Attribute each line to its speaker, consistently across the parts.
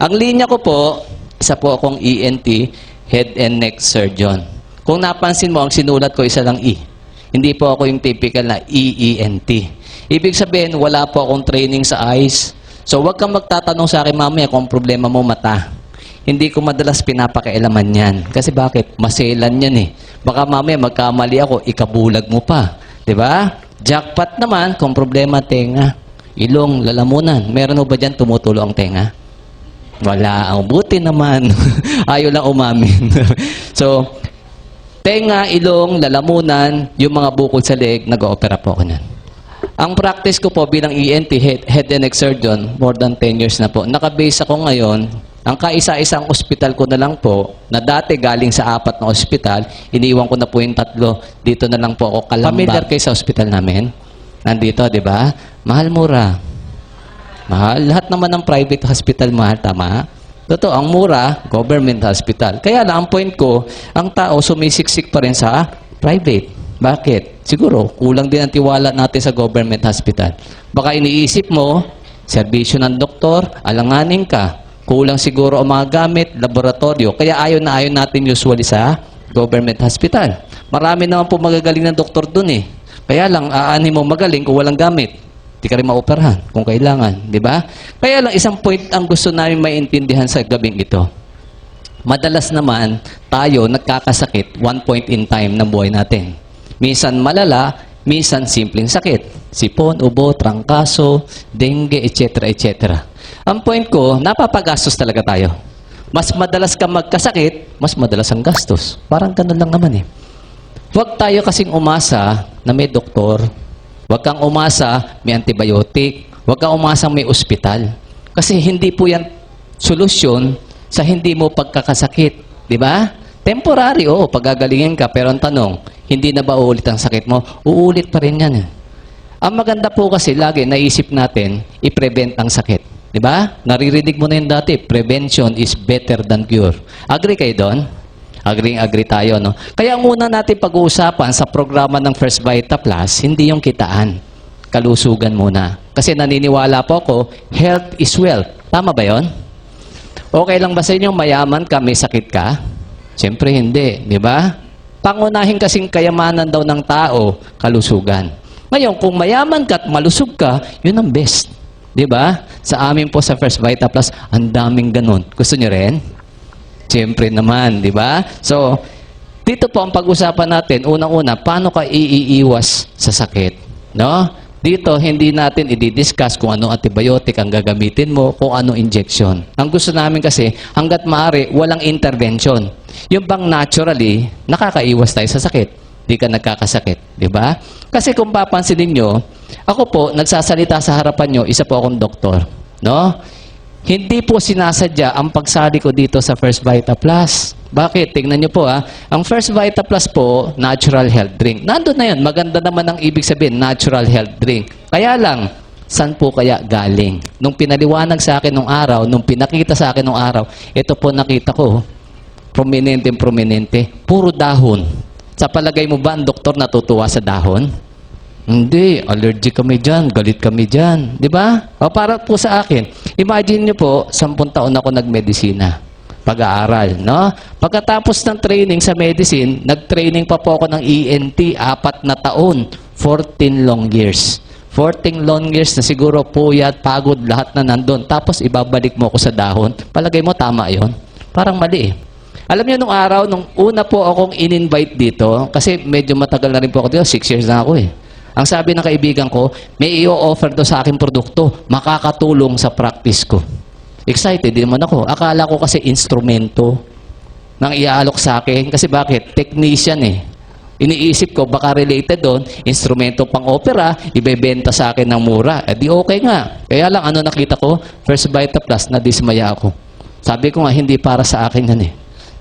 Speaker 1: Ang linya ko po, isa po akong ENT, Head and Neck Surgeon. Kung napansin mo, ang sinulat ko isa lang E. Hindi po ako yung typical na EENT. Ibig sabihin, wala po akong training sa eyes. So, huwag kang magtatanong sa akin mamaya kung problema mo mata. Hindi ko madalas pinapakialaman yan. Kasi bakit? Maselan yan eh. Baka mamaya magkamali ako, ikabulag mo pa. Diba? Jackpot naman, kung problema tenga. Ilong, lalamunan. Meron ba dyan tumutulo ang tenga? Wala. Ang buti naman. Ayaw lang umamin. So, tenga, ilong, lalamunan, yung mga bukol sa leeg, nag-oopera po ako nan. Ang practice ko po bilang ENT, Head and Neck Surgeon, more than 10 years na po. Nakabase ako ngayon. Ang kaisa-isang ospital ko na lang po, na dati galing sa 4 na ospital, iniwan ko na po yung 3. Dito na lang po ako kalambak. Familiar kayo sa ospital namin? Nandito, di ba? Mahal, mura. Mahal. Lahat naman ng private hospital mahal, tama? Totoo, ang mura, government hospital. Kaya lang, ang point ko, ang tao sumisiksik pa rin sa private. Bakit? Siguro, kulang din ang tiwala natin sa government hospital. Baka iniisip mo, serbisyo ng doktor, alanganin ka. Kulang siguro ang mga gamit, laboratorio. Kaya ayaw natin usually sa government hospital. Marami naman po magagaling ng doktor dun eh. Kaya lang, aanin mo magaling kung walang gamit. Di ka rin maoperahan kung kailangan. Di ba? Kaya lang, isang point ang gusto namin maintindihan sa gabing ito. Madalas naman, tayo nagkakasakit one point in time ng buhay natin. Minsan malala, minsan simpleng sakit. Sipon, ubo, trangkaso, dengue, etc. etc. Ang point ko, napapagastos talaga tayo. Mas madalas ka magkasakit, mas madalas ang gastos. Parang ganun lang naman eh. Huwag tayo kasing umasa na may doktor. Huwag kang umasa may antibiotic. Huwag kang umasa may ospital. Kasi hindi po yan solusyon sa hindi mo pagkakasakit. Di ba? Temporary, oo, pagagalingin ka. Pero ang tanong, hindi na ba uulit ang sakit mo? Uulit pa rin yan. Ang maganda po kasi lagi naisip natin, i-prevent ang sakit. Di ba? Naririnig mo na yun dati, prevention is better than cure. Agree kayo doon? Agree tayo, no? Kaya ang una natin pag-uusapan sa programa ng First Vita Plus, hindi yung kitaan. Kalusugan muna. Kasi naniniwala po ako, health is wealth. Tama ba yon? Okay lang ba sa inyo mayaman ka, may sakit ka? Siyempre hindi, di ba? Pangunahin kasing kayamanan daw ng tao, kalusugan. Ngayon, kung mayaman ka at malusog ka, yun ang best. Di ba? Sa amin po sa First Vita Plus, ang daming ganun. Gusto nyo rin? Siyempre naman, di ba? So, dito po ang pag-usapan natin, unang-una, paano ka iiwas sa sakit? No? Dito, hindi natin i-discuss kung anong antibiotic ang gagamitin mo, kung anong injection. Ang gusto namin kasi, hanggat maaari, walang intervention. Yung bang naturally, nakakaiwas tayo sa sakit. Di ka nagkakasakit. Di ba? Kasi kung papansinin nyo, ako po, nagsasalita sa harapan nyo, isa po akong doktor. No? Hindi po sinasadya ang pagsali ko dito sa First Vita Plus. Bakit? Tingnan nyo po ha. Ang First Vita Plus po, natural health drink. Nandun na yun. Maganda naman ang ibig sabihin, natural health drink. Kaya lang, saan po kaya galing? Nung pinaliwanag sa akin nung araw, nung pinakita sa akin nung araw, ito po nakita ko, prominente. Puro dahon. Sa palagay mo ba ang doktor natutuwa sa dahon? Hindi, allergic kami dyan, galit kami dyan. Di ba? O para po sa akin, imagine nyo po, 10 taon ako nagmedisina. Pag-aaral, no? Pagkatapos ng training sa medicine, nag-training pa po ako ng ENT, 4 na taon, 14 long years. 14 long years na siguro puyat, pagod, lahat na nandun. Tapos ibabalik mo ako sa dahon. Palagay mo, tama yon? Parang mali eh. Alam niyo, nung araw, nung una po akong in-invite dito, kasi medyo matagal na rin po ako dito, 6 years na ako eh. Ang sabi ng kaibigan ko, may i-offer do sa aking produkto, makakatulong sa practice ko. Excited din naman ako. Akala ko kasi instrumento nang iaalok sa akin. Kasi bakit? Technician eh. Iniisip ko, baka related doon, instrumento pang opera, ibebenta sa akin ng mura. Eh di okay nga. Kaya lang, ano nakita ko? First Vita Plus, nadismaya ako. Sabi ko nga, hindi para sa akin yan eh.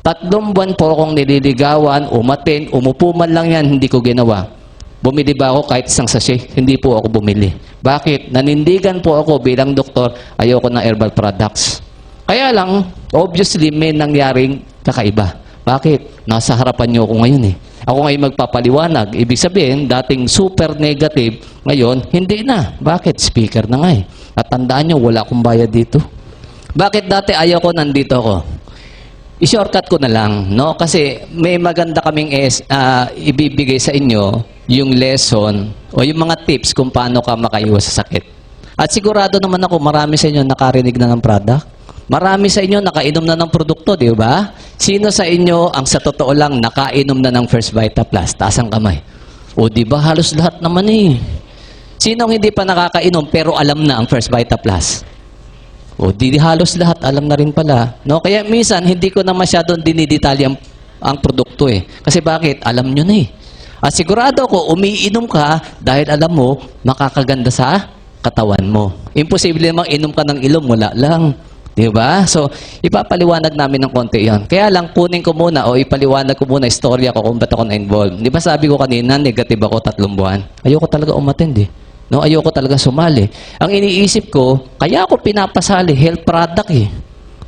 Speaker 1: 3 buwan po akong nililigawan, umaten, umupo man lang yan, hindi ko ginawa. Bumili ba ako kahit isang sachet? Hindi po ako bumili. Bakit? Nanindigan po ako bilang doktor, ayoko ng herbal products. Kaya lang, obviously, may nangyaring kakaiba. Bakit? Nasa harapan niyo ako ngayon eh. Ako ngayon magpapaliwanag. Ibig sabihin, dating super negative, ngayon, hindi na. Bakit? Speaker na nga eh. At tandaan niyo, wala akong bayad dito. Bakit dati ayaw ko, nandito ako? I-shortcut ko na lang, no? Kasi may maganda kaming ibibigay sa inyo, yung lesson o yung mga tips kung paano ka makaiwas sa sakit. At sigurado naman ako, marami sa inyo nakarinig na ng product. Marami sa inyo nakainom na ng produkto, di ba? Sino sa inyo ang sa totoo lang nakainom na ng First Vita Plus? Taas ang kamay. O di ba halos lahat naman eh. Sino ang hindi pa nakakainom pero alam na ang First Vita Plus? O di halos lahat alam na rin pala. No? Kaya minsan hindi ko na masyadong dinidetalye ang produkto eh. Kasi bakit? Alam nyo na eh. At sigurado ko, umiinom ka dahil alam mo, makakaganda sa katawan mo. Imposible namang inom ka ng ilong, wala lang. Diba? So, ipapaliwanag namin ng konti yan. Kaya lang, kunin ko muna o ipaliwanag ko muna istorya ko kung ba't ako na-involve. Di ba sabi ko kanina, negative ako 3 buwan. Ayoko talaga umattend eh. No, ayoko talaga sumali. Ang iniisip ko, kaya ako pinapasali, health product eh.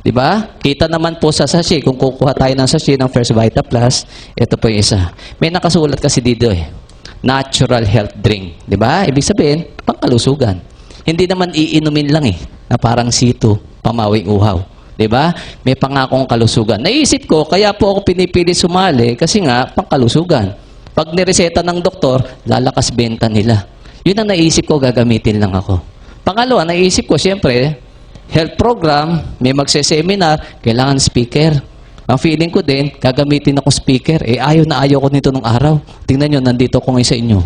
Speaker 1: Di ba? Kita naman po sa sachet, kung kukuha tayo ng sachet ng First Vita Plus, ito po yung isa. May nakasulat kasi dito eh. Natural health drink. Di ba? Ibig sabihin, pangkalusugan. Hindi naman iinumin lang eh, na parang sito, pamawing uhaw. Diba? May pangakong kalusugan. Naisip ko, kaya po ako pinipili sumali kasi nga, pangkalusugan. Pag nireseta ng doktor, lalakas benta nila. Yun ang naisip ko, gagamitin lang ako. Pangalawa, naisip ko, siyempre, health program, may magse-seminar, kailangan speaker. Ang feeling ko din, gagamitin ako speaker. Eh, ayaw na ayaw ko nito nung araw. Tingnan nyo, nandito ko ngayon sa inyo.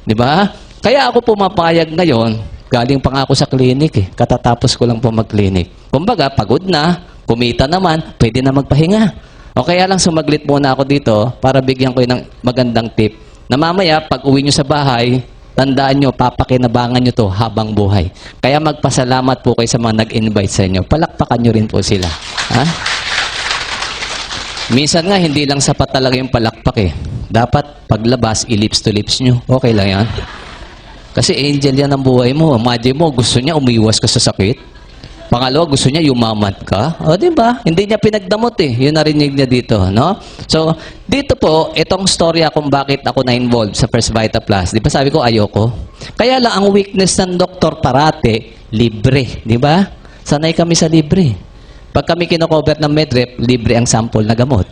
Speaker 1: Diba? Kaya ako pumapayag ngayon, galing pa nga ako sa clinic eh. Katatapos ko lang po mag-clinic. Kumbaga, pagod na, kumita naman, pwede na magpahinga. O kaya lang sumaglit muna ako dito para bigyan ko ng magandang tip. Na mamaya, pag uwi nyo sa bahay, tandaan nyo, papakinabangan nyo to habang buhay. Kaya magpasalamat po kayo sa mga nag-invite sa inyo. Palakpakan nyo rin po sila. Ha? Minsan nga, hindi lang sapat talaga yung palakpak eh. Dapat, paglabas, i-lips to lips nyo. Okay lang yan. Kasi angel yan ang buhay mo. Imagine mo, gusto niya umiwas ka sa sakit. Pangalawa, gusto niya yumaman ka. O, diba? Hindi niya pinagdamot eh. Yun narinig niya dito, no? So, dito po, itong storya kung bakit ako na-involved sa First Vita Plus. Di ba sabi ko, ayoko. Kaya lang, ang weakness ng doktor parate, libre. Di ba? Sanay kami sa libre. Pag kami kinocover ng medrep, libre ang sample na gamot.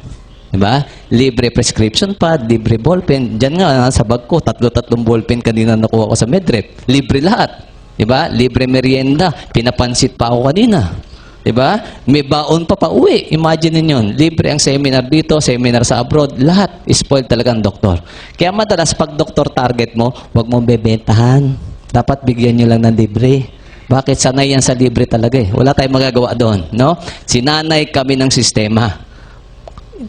Speaker 1: Diba? Libre prescription pad, libre ballpen. Diyan nga, sa bag ko, 3 ballpen kanina nakuha ko sa medrep. Libre lahat. Diba? Libre merienda. Pinapansit pa ako kanina. Diba? May baon pa uwi. Imagine ninyo, libre ang seminar dito, seminar sa abroad. Lahat, spoiled talaga ang doktor. Kaya madalas, pag doktor target mo, huwag mong bebentahan. Dapat bigyan nyo lang ng libre. Bakit? Sanay yan sa libre talaga eh. Wala tayong magagawa doon. No? Sinanay kami ng sistema.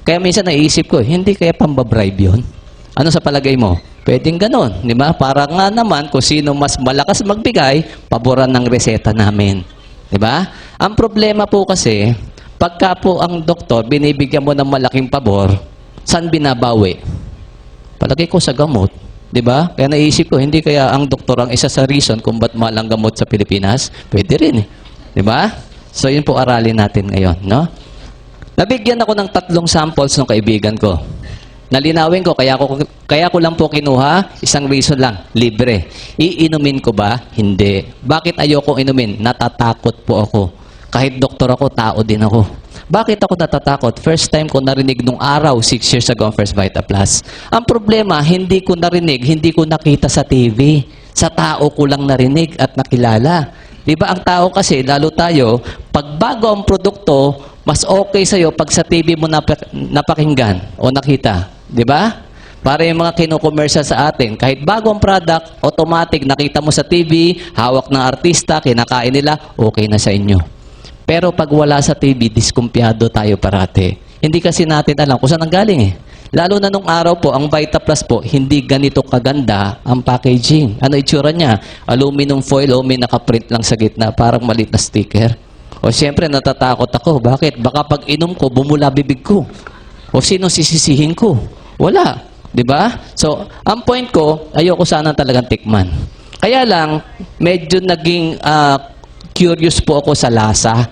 Speaker 1: Kaya minsan naisip ko, hindi kaya pambabribe yun? Ano sa palagay mo? Pwedeng ganon, di ba? Para nga naman, kung sino mas malakas magbigay, paboran ng reseta namin. Di ba? Ang problema po kasi, pagka po ang doktor, binibigyan mo ng malaking pabor, saan binabawi? Palagay ko sa gamot. Di ba? Kaya naisip ko, hindi kaya ang doktor ang isa sa reason kung ba't mahal ang gamot sa Pilipinas? Pwede rin. Di ba? So, yun po aralin natin ngayon, no? Nabigyan ako ng 3 samples ng kaibigan ko. Nalinawin ko, kaya ko lang po kinuha, isang reason lang, libre. Iinumin ko ba? Hindi. Bakit ayoko inumin? Natatakot po ako. Kahit doktor ako, tao din ako. Bakit ako natatakot? First time ko narinig nung araw, 6 years ago, ang First Vita Plus. Ang problema, hindi ko narinig, hindi ko nakita sa TV. Sa tao ko lang narinig at nakilala. Diba ang tao kasi, lalo tayo, pag bago ang produkto, mas okay sa'yo pag sa TV mo napakinggan o nakita. Diba? Para yung mga kino-commercial sa atin, kahit bago ang product, automatic, nakita mo sa TV, hawak ng artista, kinakain nila, okay na sa inyo. Pero pag wala sa TV, diskumpiyado tayo parate. Hindi kasi natin alam kung saan ang galing eh. Lalo na nung araw po, ang Vita Plus po, hindi ganito kaganda ang packaging. Ano itsura niya? Aluminum foil o may nakaprint lang sa gitna, parang maliit na sticker. O siyempre, natatakot ako. Bakit? Baka pag inom ko, bumula bibig ko. O sino sisisihin ko? Wala. Diba? So, ang point ko, ayoko sana talagang tikman. Kaya lang, medyo naging curious po ako sa lasa.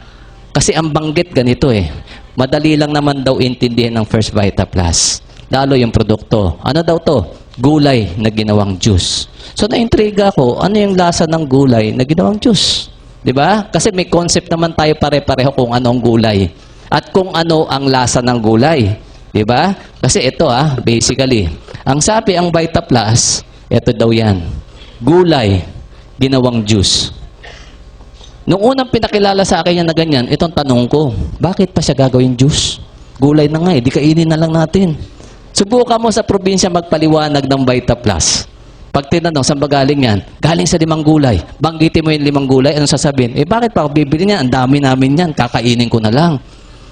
Speaker 1: Kasi ang banggit ganito eh. Madali lang naman daw intindihan ng First Vita Plus. Lalo yung produkto. Ano daw to? Gulay na ginawang juice. So, na-intriga ako, ano yung lasa ng gulay na ginawang juice? Di ba? Kasi may concept naman tayo pare-pareho kung ano ang gulay. At kung ano ang lasa ng gulay. Di ba? Kasi ito basically, ang sabi ang Vita Plus, ito daw yan. Gulay, ginawang juice. Nung unang pinakilala sa akin yan na ganyan, itong tanong ko, bakit pa siya gagawin juice? Gulay na nga di kainin na lang natin. Subukan mo sa probinsya magpaliwanag ng Vita Plus. Pag tinanong, saan ba galing yan? Galing sa 5 gulay. Banggitin mo yung 5 gulay, anong sasabihin? Bakit pa ako bibili niyan? Ang dami namin yan, kakainin ko na lang.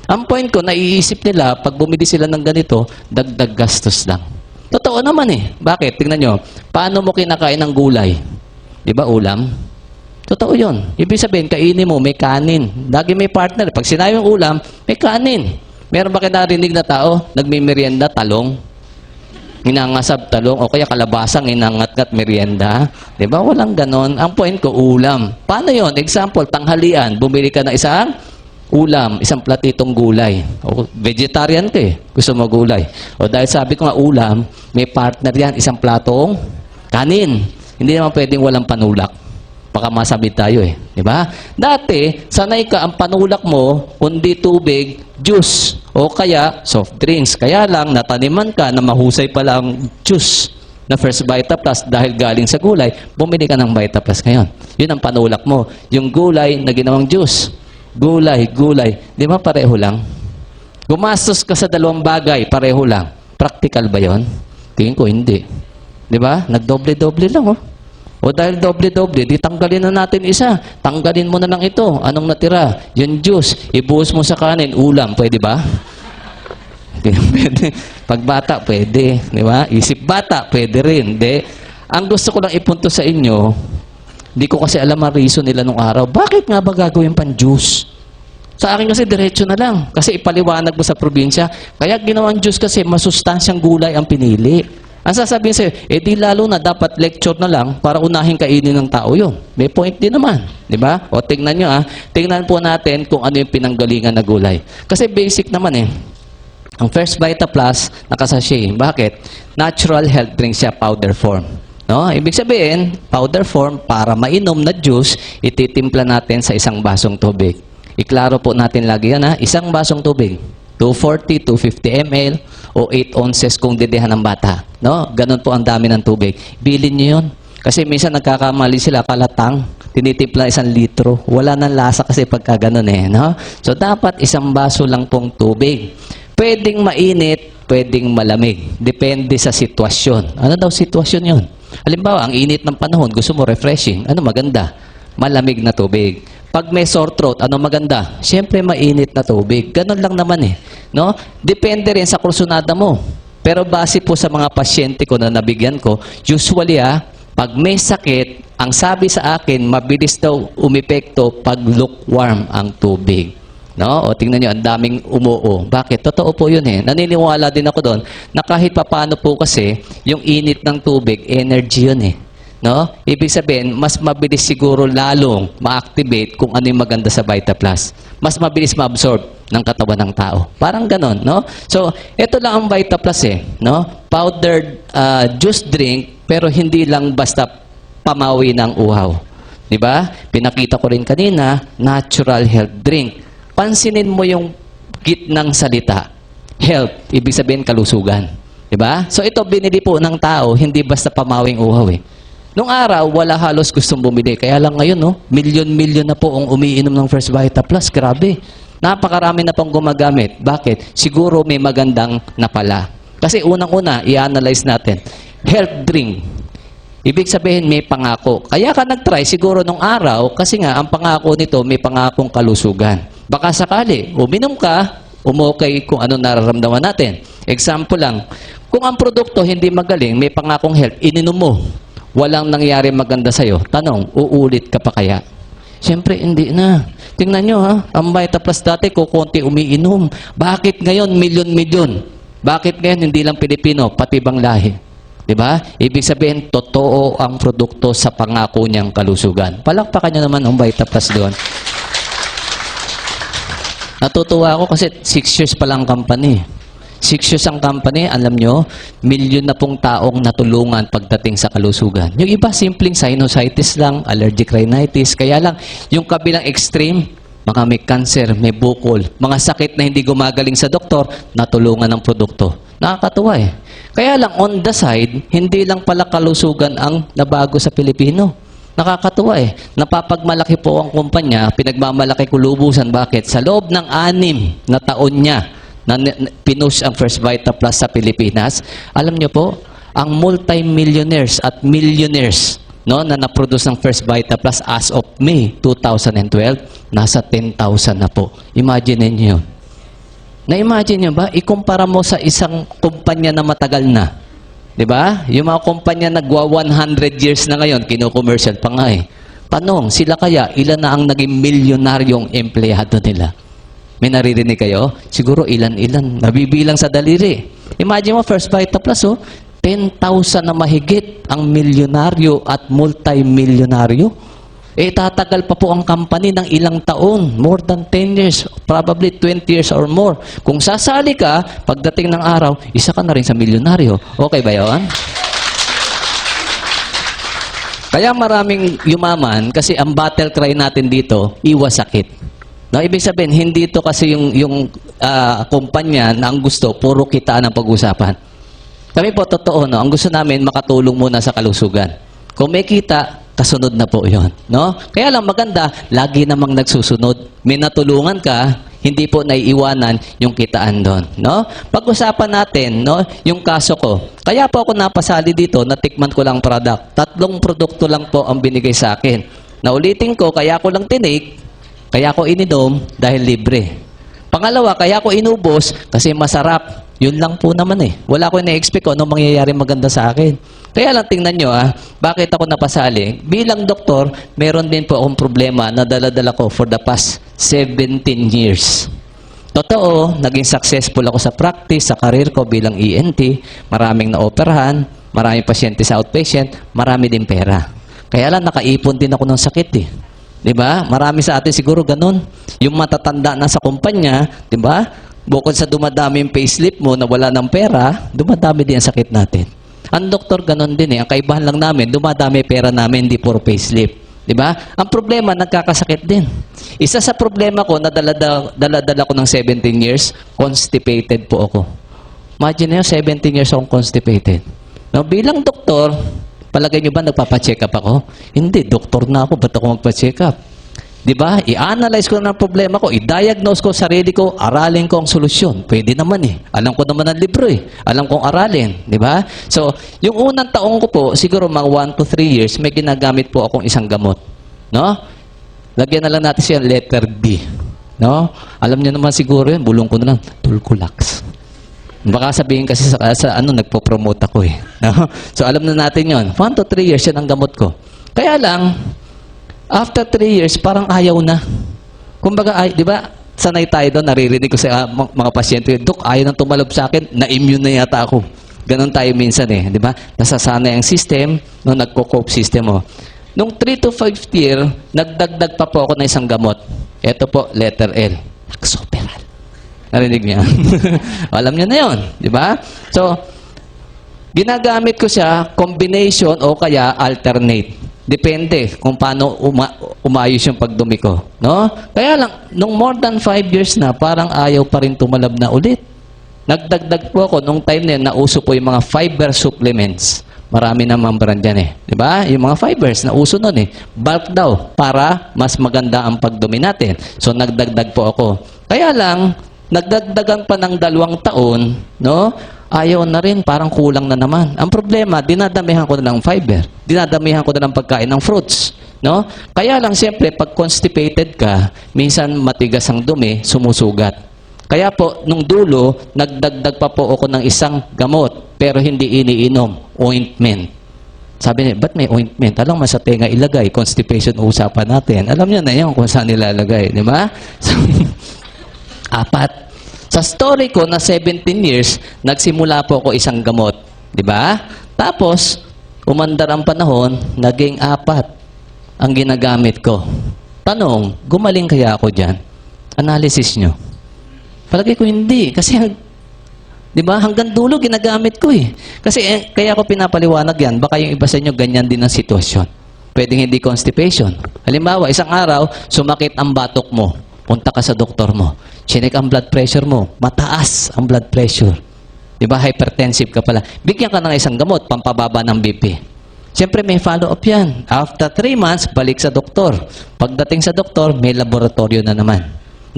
Speaker 1: Ang point ko, naiisip nila, pag bumili sila ng ganito, dagdag gastos lang. Totoo naman Bakit? Tingnan nyo, paano mo kinakain ng gulay? Di ba ulam? Totoo yun. Ibig sabihin, kainin mo, may kanin. Lagi may partner. Pag sinabi yung ulam, may kanin. Meron ba kayo narinig na tao? Nagmimerienda, talong? Inangasab talong o kaya kalabasang inangat-ngat merienda. Di ba? Walang ganon. Ang point ko, ulam. Paano yon? Example, tanghalian. Bumili ka ng isang ulam, isang platitong gulay. O, vegetarian ka Gusto mo gulay. O dahil sabi ko nga ulam, may partner yan, isang platong kanin. Hindi naman pwedeng walang panulak. Baka masabit tayo Di ba? Dati, sanay ka ang panulak mo, kundi tubig, juice, o kaya soft drinks. Kaya lang, nataniman ka na mahusay pala ang juice na First Vita Plus dahil galing sa gulay, bumili ka ng Vita Plus ngayon. Yun ang panulak mo. Yung gulay na ginawang juice. Gulay. Di ba pareho lang? Gumastos ka sa 2 bagay, pareho lang. Practical ba yon? Tingin ko, hindi. Di ba? Nagdoble-doble lang O dahil doble-doble, di tanggalin na natin isa. Tanggalin mo na lang ito. Anong natira? Yung juice. Ibuhos mo sa kanin. Ulam. Pwede ba? Pwede. Pag bata, pwede. Di ba? Isip bata, pwede rin. Di. Ang gusto ko lang ipunto sa inyo, di ko kasi alam ang reason nila nung araw. Bakit nga ba gagawin pang juice? Sa akin kasi diretso na lang. Kasi ipaliwanag mo sa probinsya. Kaya ginawang juice kasi masustansyang gulay ang pinili. Ang sasabihin sa'yo, di lalo na dapat lecture na lang para unahin kainin ng tao yun. May point din naman. Di ba? O tingnan nyo tingnan po natin kung ano yung pinanggalingan na gulay. Kasi basic naman Ang First Vita Plus, nakasashay. Bakit? Natural health drink siya, powder form. No? Ibig sabihin, powder form, para mainom na juice, ititimpla natin sa isang basong tubig. Iklaro po natin lagi yan isang basong tubig. 240, 250 ml o 8 ounces kung didihan ng bata. No? Ganun po ang dami ng tubig. Bilin nyo yun. Kasi minsan nagkakamali sila, kalatang, tinitimpla 1 litro. Wala nang lasa kasi pagka ganun no? So, dapat isang baso lang pong tubig. Pwedeng mainit, pwedeng malamig. Depende sa sitwasyon. Ano daw sitwasyon yun? Halimbawa, ang init ng panahon, gusto mo refreshing. Ano maganda? Malamig na tubig. Pag may sore throat, ano maganda? Siyempre, mainit na tubig. Ganon lang naman no? Depende rin sa kursunada mo. Pero base po sa mga pasyente ko na nabigyan ko, usually pag may sakit, ang sabi sa akin, mabilis daw umepekto pag lukewarm ang tubig. No? O tingnan nyo, ang daming umuo. Bakit? Totoo po yun Naniniwala din ako doon na kahit papano po kasi, yung init ng tubig, energy yun No? Ibig sabihin, mas mabilis siguro lalong ma-activate kung ano yung maganda sa Vita Plus. Mas mabilis ma-absorb ng katawan ng tao. Parang ganon, no? So, ito lang ang Vita Plus no? Powdered juice drink, pero hindi lang basta pamawi ng uhaw. Di ba? Pinakita ko rin kanina, natural health drink. Pansinin mo yung gitnang salita. Health, ibig sabihin kalusugan. Di ba? So, ito binili po ng tao, hindi basta pamawing uhaw Nung araw, wala halos gustong bumili. Kaya lang ngayon, milyon-milyon na po ang umiinom ng First Vita Plus. Grabe. Napakarami na pong gumagamit. Bakit? Siguro may magandang napala. Kasi unang-una, i-analyze natin. Health drink. Ibig sabihin, may pangako. Kaya ka nag-try siguro nung araw, kasi nga, ang pangako nito, may pangakong kalusugan. Baka sakali, uminom ka, umokay kung ano nararamdaman natin. Example lang, kung ang produkto hindi magaling, may pangakong health, ininom mo. Walang nangyari maganda sa'yo. Tanong, uulit ka pa kaya? Siyempre, hindi na. Tingnan nyo ang Vita Plus dati, kukunti umiinom. Bakit ngayon, milyon-milyon? Bakit ngayon, hindi lang Pilipino, pati ibang lahi? Diba? Ibig sabihin, totoo ang produkto sa pangako niyang kalusugan. Palakpakan nyo naman ang Vita Plus doon. Natutuwa ako kasi 6 years pa lang company. 6 years ang company, alam nyo, milyon na pong taong natulungan pagdating sa kalusugan. Yung iba, simpleng sinusitis lang, allergic rhinitis. Kaya lang, yung kabilang extreme, mga may cancer, may bukol, mga sakit na hindi gumagaling sa doktor, natulungan ng produkto. Nakakatuwa eh. Kaya lang, on the side, hindi lang pala kalusugan ang nabago sa Pilipino. Nakakatuwa eh. Napapagmalaki po ang kumpanya, pinagmamalaki kulubusan. Bakit? Sa loob ng 6 na taon niya, na pinush ang First Vita Plus sa Pilipinas, alam niyo po, ang multi-millionaires at millionaires na na-produce ng First Vita Plus as of May 2012, nasa 10,000 na po. Imagine niyo yun. Na-imagine niyo ba? Ikumpara mo sa isang kumpanya na matagal na. Di ba? Yung mga kumpanya nagwa 100 years na ngayon, kino-commercial pa nga eh. Tanong, sila kaya, ilan na ang naging milyonaryong empleyado nila? May naririnig kayo? Siguro ilan-ilan. Nabibilang sa daliri. Imagine mo, First Vita Plus, 10,000 na mahigit ang milyonaryo at multi-milyonaryo. Tatagal pa po ang company ng ilang taon. More than 10 years. Probably 20 years or more. Kung sasali ka, pagdating ng araw, isa ka na rin sa milyonaryo. Okay ba yun? Kaya maraming yumaman kasi ang battle cry natin dito, iwas sakit. No, ibig sabihin, hindi ito kasi yung kumpanya na ang gusto, puro kitaan ang pag-usapan. Kami po, totoo, no? Ang gusto namin, makatulong muna sa kalusugan. Kung may kita, kasunod na po yon, no? Kaya lang maganda, lagi namang nagsusunod. May natulungan ka, hindi po naiiwanan yung kitaan doon, no? Pag-usapan natin, no, yung kaso ko. Kaya po ako napasali dito, natikman ko lang product. 3 produkto lang po ang binigay sa akin. Naulitin ko, kaya ko lang tinake, kaya ko ininom dahil libre. Pangalawa, kaya ko inubos kasi masarap. Yun lang po naman eh. Wala ko na-expect kung anong mangyayari maganda sa akin. Kaya lang tingnan nyo bakit ako napasali? Bilang doktor, meron din po akong problema na dala-dala ko for the past 17 years. Totoo, naging successful ako sa practice, sa career ko bilang ENT. Maraming na-operahan, maraming pasyente sa outpatient, marami din pera. Kaya lang nakaipon din ako ng sakit eh. Diba? Marami sa atin siguro ganun. Yung matatanda na sa kumpanya, diba? Bukod sa dumadami yung payslip mo na wala ng pera, dumadami din ang sakit natin. Ang doktor ganun din eh. Ang kaibahan lang namin, dumadami pera namin, hindi puro payslip. Diba? Ang problema, nagkakasakit din. Isa sa problema ko, na dala-dala ko ng 17 years, constipated po ako. Imagine nyo, 17 years akong constipated. Now, bilang doktor, palagay nyo ba nagpapacheck up ako? Hindi, doktor na ako, ba't ako magpa-check up? Diba? I-analyze ko na ang problema ko, i-diagnose ko sarili ko, aralin ko ang solusyon. Pwede naman eh. Alam ko naman ang libro eh. Alam kong aralin. Diba? So, yung unang taong ko po, siguro mga 1 to 3 years, may ginagamit po akong isang gamot. No? Lagyan na lang natin siya letter B. No? Alam niyo naman siguro yun, bulong ko na lang, Tulcolax. Baka sabihin kasi sa nagpo-promote ako eh. No? So, alam na natin yon. 1 to 3 years yan ang gamot ko. Kaya lang, after 3 years, parang ayaw na. Kumbaga, di ba, sanay tayo doon, naririnig ko sa mga pasyente, Dok, ayaw nang tumalab sa akin, na-immune na yata ako. Ganon tayo minsan eh, di ba? Nasasanay ang system, no, nagko-cope system mo. Nung 3 to 5th year, nagdagdag pa po ako ng isang gamot. Ito po, letter L. Laxoperal. Narinig niya? Alam niyo na yun, di ba? So, ginagamit ko siya, combination o kaya alternate. Depende kung paano umayos yung pagdumi ko. No? Kaya lang, nung more than 5 years na, parang ayaw pa rin tumalab na ulit. Nagdagdag po ako, nung time na yun, nauso po yung mga fiber supplements. Marami namang brand yan eh. Diba? Yung mga fibers, nauso nun eh. Bulk daw, para mas maganda ang pagdumi natin. So, nagdagdag po ako. Kaya lang, nagdagdagan pa ng 2 taon, no? Ayaw na rin, parang kulang na naman. Ang problema, dinadamihan ko na ng fiber. Dinadamihan ko na ng pagkain ng fruits. No? Kaya lang, siyempre, pag constipated ka, minsan matigas ang dumi, sumusugat. Kaya po, nung dulo, nagdagdag pa po ako ng isang gamot, pero hindi iniinom, ointment. Sabi niya, ba't may ointment? Alam mo, sa tenga ilagay, constipation usapan natin. Alam niyo na yun kung saan nilalagay, di ba? So, 4. Sa story ko na 17 years, nagsimula po ako isang gamot. Di ba? Tapos, umandar ang panahon, naging 4 ang ginagamit ko. Tanong, gumaling kaya ako dyan? Analysis nyo. Palagi ko hindi. Kasi Di ba? Hanggang dulo, ginagamit ko eh. Kasi kaya ako pinapaliwanag yan. Baka yung iba sa inyo, ganyan din ang sitwasyon. Pwedeng hindi constipation. Halimbawa, isang araw, sumakit ang batok mo. Punta ka sa doktor mo. Chinek ang blood pressure mo. Mataas ang blood pressure. Di ba? Hypertensive ka pala. Bigyan ka ng isang gamot, pampababa ng BP. Siyempre, may follow-up yan. After 3 months, balik sa doktor. Pagdating sa doktor, may laboratorio na naman.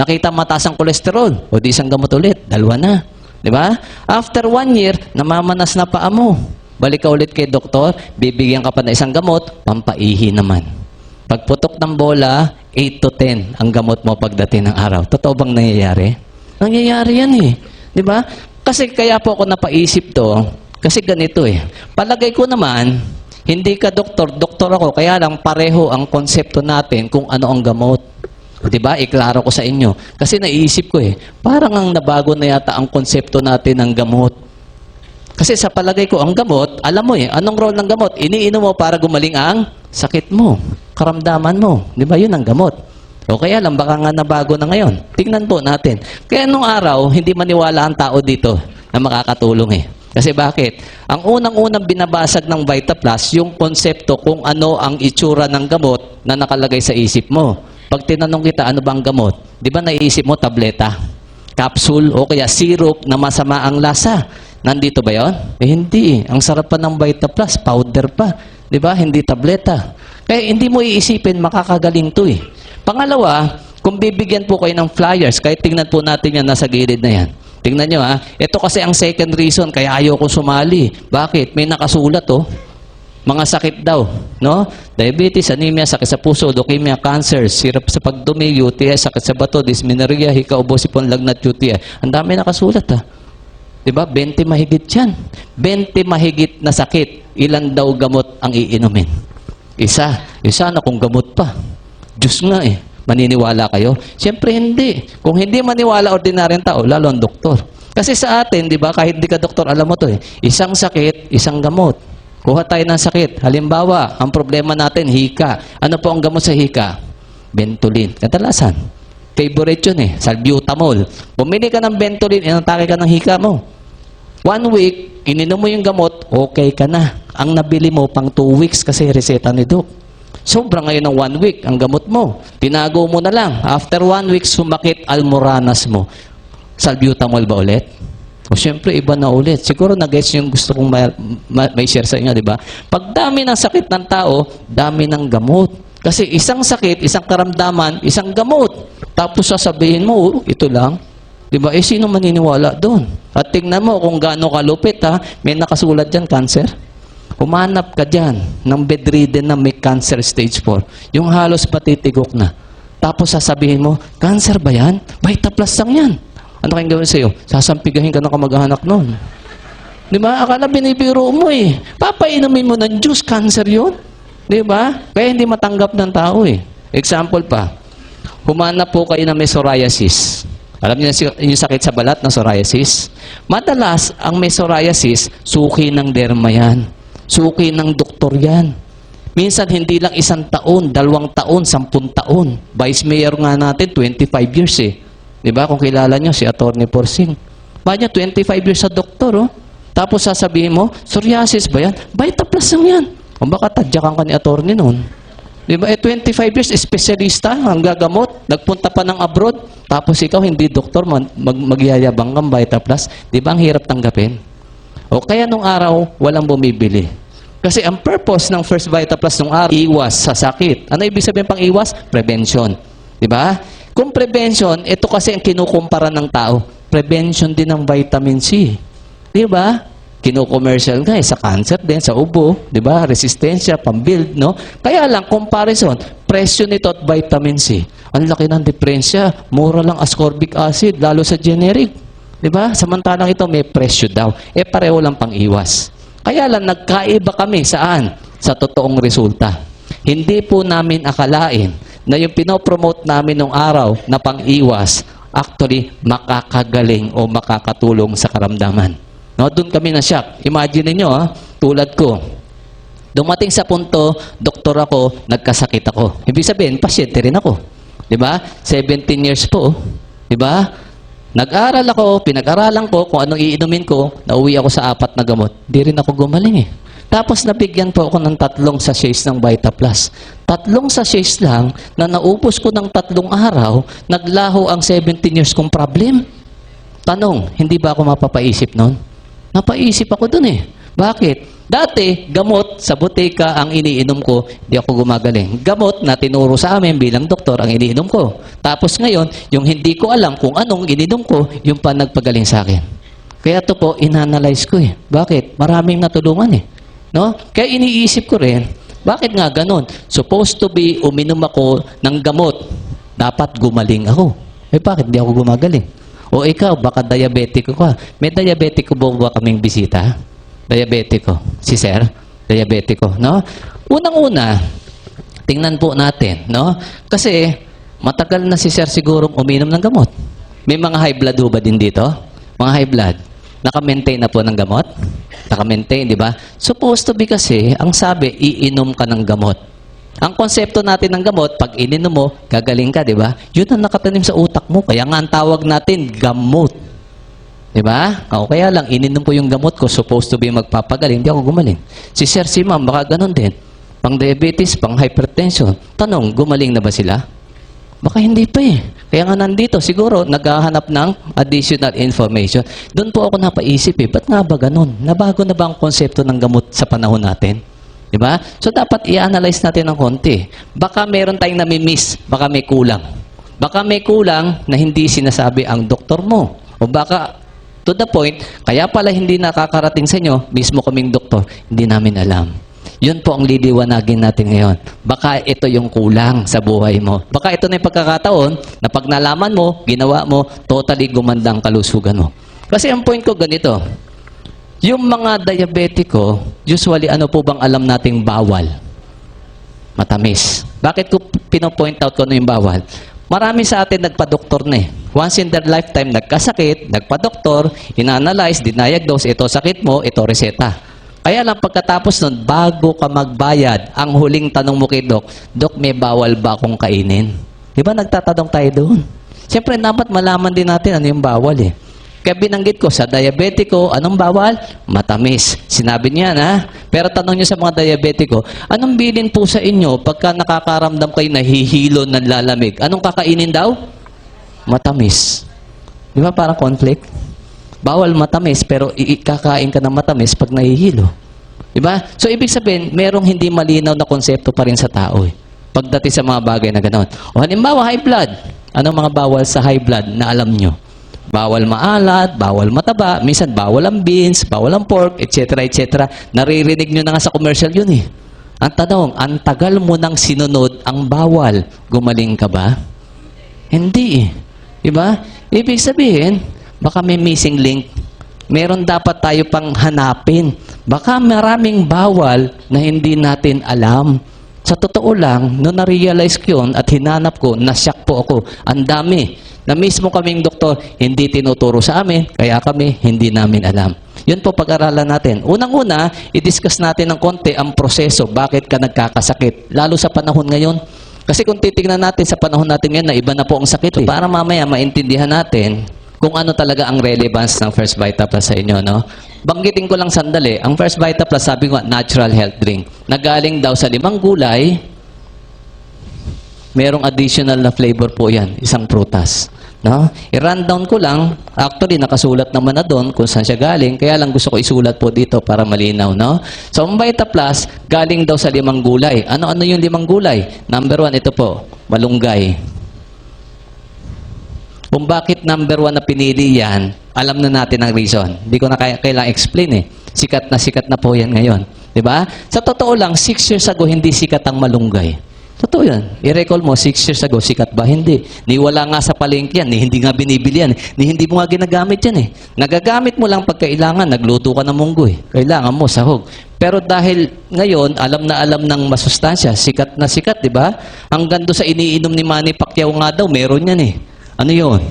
Speaker 1: Nakita mataas ang kolesterol. O di isang gamot ulit. 2 na. Di ba? After 1 year, namamanas na paa mo. Balik ka ulit kay doktor, bibigyan ka pa ng isang gamot, pampaihi naman. Pagputok ng bola, 8 to 10 ang gamot mo pagdating ng araw. Totoo bang nangyayari? Nangyayari yan eh. Di ba? Kasi kaya po ako napaisip to, kasi ganito eh. Palagay ko naman, hindi ka doktor, doktor ako, kaya lang pareho ang konsepto natin kung ano ang gamot. Di ba? Iklaro ko sa inyo. Kasi naiisip ko eh, parang ang nabago na yata ang konsepto natin ng gamot. Kasi sa palagay ko, ang gamot, alam mo eh, anong role ng gamot? Iniinom mo para gumaling ang sakit mo, karamdaman mo. Di ba? Yun ang gamot. O kaya lang, baka nga nabago na ngayon. Tingnan po natin. Kaya nung araw, hindi maniwala ang tao dito na makakatulong eh. Kasi bakit? Ang unang-unang binabasag ng VitaPlus, yung konsepto kung ano ang itsura ng gamot na nakalagay sa isip mo. Pag tinanong kita, ano ba ang gamot? Di ba naiisip mo, tableta, capsule, o kaya syrup na masama ang lasa? Nandito ba yon? Eh hindi. Ang sarap pa ng VitaPlus, powder pa. Di ba? Hindi tableta. Kaya hindi mo iisipin, makakagaling to eh. Pangalawa, kung bibigyan po kayo ng flyers, kahit tingnan po natin yan, nasa gilid na yan. Tingnan nyo ha. Ito kasi ang second reason, kaya ayoko sumali. Bakit? May nakasulat oh. Mga sakit daw, no? Diabetes, anemia, sakit sa puso, leukemia, cancer, sirap sa pagdumi, UTI, sakit sa bato, dysmenorrhea, hikaubo, sipon, lagnat, UTI. Ang dami nakasulat ha. Diba? 20 mahigit yan. 20 mahigit na sakit. Ilan daw gamot ang iinumin? Isa. Isa na kung gamot pa. Diyos nga eh. Maniniwala kayo? Siyempre hindi. Kung hindi maniwala ordinaryong tao, lalo ang doktor. Kasi sa atin, di ba, kahit di ka doktor, alam mo to eh. Isang sakit, isang gamot. Kuha tayo ng sakit. Halimbawa, ang problema natin, hika. Ano po ang gamot sa hika? Ventolin. Kadalasan. Favorite yun eh. Salbutamol. Bumili ka ng Ventolin, inatake ka ng hika mo. 1 week, ininom mo yung gamot, okay ka na. Ang nabili mo pang 2 weeks kasi reseta ni Doc. Sobra ngayon ng 1 week ang gamot mo. Tinago mo na lang. After 1 week, sumakit almoranas mo. Salbutamol ba ulit? O syempre, iba na ulit. Siguro na-gets yung gusto kong may share sa inyo, di ba? Pag dami ng sakit ng tao, dami ng gamot. Kasi isang sakit, isang karamdaman, isang gamot. Tapos sasabihin mo, ito lang. Diba? Eh, sino maniniwala doon? At tingnan mo kung gaano kalupit, ha? May nakasulat dyan, cancer. Umanap ka dyan ng bedridden na may cancer stage 4. Yung halos patitigok na. Tapos sasabihin mo, cancer ba yan? VitaPlus lang yan. Ano kayong gawin sa'yo? Sasampigahin ka ng kamag-anak nun. Diba? Akala binibiro mo eh. Papainumin mo ng juice, cancer yun. Diba? Kaya hindi matanggap ng tao eh. Example pa. Humanap po kayo na may psoriasis. Alam niyo yung sakit sa balat na psoriasis? Madalas, ang may psoriasis, suki ng derma yan. Suki ng doktor yan. Minsan, hindi lang 1 taon, 2 taon, 10 taon. Vice Mayor nga natin, 25 years eh. Diba? Kung kilala nyo, si Atty. Porsing. Bakit 25 years sa doktor, oh. Tapos sasabihin mo, psoriasis ba yan? VitaPlus lang yan. O baka tadyakan ka ni attorney noon. Diba? 25 years, espesyalista, ang gagamot, nagpunta pa ng abroad, tapos ikaw hindi doktor, magyayabang kang VitaPlus. Diba ang hirap tanggapin? O kaya nung araw, walang bumibili. Kasi ang purpose ng first VitaPlus nung araw, iwas sa sakit. Ano ibig sabihin pang iwas? Prevention. Diba? Kung prevention, ito kasi ang kinukumpara ng tao. Prevention din ng vitamin C. Diba? Kino-commercial nga sa cancer din, sa ubo, di ba? Resistensya, pambuild, no? Kaya lang, comparison, presyo nito at vitamin C. Ang laki ng diferensya. Mura lang ascorbic acid, lalo sa generic. Di ba? Samantalang ito, may presyo daw. Eh, pareho lang pang iwas. Kaya lang, nagkaiba kami saan? Sa totoong resulta. Hindi po namin akalain na yung pinopromote namin nung araw na pang-iwas, actually, makakagaling o makakatulong sa karamdaman. No, doon kami na-shock. Imagine niyo, tulad ko. Dumating sa punto, doktor ako, nagkasakit ako. Ibig sabihin, pasyente rin ako. 'Di ba? 17 years po, 'di ba? Nag-aral ako, pinag-aralan ko kung anong iinumin ko, nauwi ako sa 4 na gamot. Di rin ako gumaling eh. Tapos nabigyan po ako ng 3 sachets ng Vita Plus. 3 sachets lang na naubos ko ng 3 araw, naglaho ang 17 years kong problem. Tanong, hindi ba ako mapapaisip noon? Napaisip ako dun eh. Bakit? Dati, gamot sa butika ang iniinom ko, hindi ako gumagaling. Gamot na tinuro sa amin bilang doktor ang iniinom ko. Tapos ngayon, yung hindi ko alam kung anong ininom ko, yung pa nagpagaling sa akin. Kaya ito po, inanalyze ko eh. Bakit? Maraming natulungan eh. No? Kaya iniisip ko rin, bakit nga ganon? Supposed to be, uminom ako ng gamot. Dapat gumaling ako. Eh bakit di ako gumagaling? O ikaw, baka diabetiko ka. May diabetiko ba kaming bisita? Diabetiko. Si Sir? Diabetiko. No? Unang-una, tingnan po natin. No? Kasi, matagal na si Sir sigurong uminom ng gamot. May mga high blood ba din dito? Mga high blood. Naka-maintain na po ng gamot? Naka-maintain, di ba? Supposed to be kasi, ang sabi, iinom ka ng gamot. Ang konsepto natin ng gamot, pag ininom mo, gagaling ka, di ba? Yun ang nakatanim sa utak mo. Kaya nga ang tawag natin, gamot. Di ba? O kaya lang, ininom ko yung gamot ko, supposed to be magpapagaling, hindi ako gumaling. Si Sir, si Ma'am, baka ganun din. Pang diabetes, pang hypertension. Tanong, gumaling na ba sila? Baka hindi pa eh. Kaya nga nandito, siguro, naghahanap ng additional information. Doon po ako napaisip eh, ba't nga ba ganun? Nabago na ba ang konsepto ng gamot sa panahon natin? Di ba? So, dapat i-analyze natin ng konti. Baka meron tayong nami-miss, baka may kulang. Baka may kulang na hindi sinasabi ang doktor mo. O baka, to the point, kaya pala hindi nakakarating sa inyo, mismo kaming doktor, hindi namin alam. Yun po ang liliwanagin natin ngayon. Baka ito yung kulang sa buhay mo. Baka ito na yung pagkakataon na pag nalaman mo, ginawa mo, totally gumanda ang kalusugan mo. Kasi ang point ko ganito, yung mga diabetiko, usually ano po bang alam nating bawal? Matamis. Bakit ko pinopoint out ko ano yung bawal? Marami sa atin nagpa-doktor na eh. Once in their lifetime, nagkasakit, nagpa-doktor, ina-analyze, dinayagdose, ito sakit mo, ito reseta. Kaya lang pagkatapos nun, bago ka magbayad, ang huling tanong mo kay Doc, Doc, may bawal ba akong kainin? Di ba nagtatanong tayo doon? Siyempre, dapat malaman din natin ano yung bawal eh. Kaya binanggit ko, sa diabetiko, anong bawal? Matamis. Sinabi niya na. Pero tanong niyo sa mga diabetiko, anong bilin po sa inyo pagka nakakaramdam kayo nahihilo ng lalamig? Anong kakainin daw? Matamis. Di ba parang conflict? Bawal matamis, pero kakain ka ng matamis pag nahihilo. Di ba? So, ibig sabihin, merong hindi malinaw na konsepto pa rin sa tao eh. Pagdating sa mga bagay na gano'n. O halimbawa, high blood. Anong mga bawal sa high blood na alam nyo? Bawal maalat, bawal mataba, minsan bawal ang beans, bawal ang pork, etc. etc. Naririnig nyo na nga sa commercial yun eh. Ang tanong, ang tagal mo nang sinunod ang bawal, gumaling ka ba? Hindi eh. Diba? Ibig sabihin, baka may missing link. Meron dapat tayo pang hanapin. Baka maraming bawal na hindi natin alam. Sa totoo lang, nung na-realize ko yun at hinanap ko, nasyak po ako. Ang dami. Na mismo kaming doktor, hindi tinuturo sa amin, kaya kami hindi namin alam. Yun po pag-aralan natin. Unang-una, i-discuss natin ng konti ang proseso, bakit ka nagkakasakit. Lalo sa panahon ngayon. Kasi kung titignan natin sa panahon natin ngayon, na iba na po ang sakit. Para mamaya maintindihan natin kung ano talaga ang relevance ng First Vita Plus sa inyo. No? Banggitin ko lang sandali, ang First Vita Plus, sabi ko, natural health drink. Nagaling daw sa 5 gulay, merong additional na flavor po yan, isang prutas. No? I-rundown ko lang, actually nakasulat naman na doon kung saan siya galing, kaya lang gusto ko isulat po dito para malinaw. No? So, ang Vita Plus, galing daw sa 5 gulay. Ano-ano yung 5 gulay? Number 1, ito po, malunggay. Kung bakit number 1 na pinili yan, alam na natin ang reason. Hindi ko na kailangang explain eh. Sikat na po yan ngayon. Diba? Sa totoo lang, 6 years ago, hindi sikat ang malunggay. Totoo yan. I-recall mo, 6 years ago, sikat ba? Hindi. Ni wala nga sa palengke yan, ni hindi nga binibili yan, ni hindi mo nga ginagamit yan eh. Nagagamit mo lang pag kailangan, nagluto ka ng munggo eh. Kailangan mo, sahog. Pero dahil ngayon, alam na alam ng masustansya, sikat na sikat, di ba? Hanggang doon sa iniinom ni Manny Pacquiao nga daw, meron yan eh. Ano yun?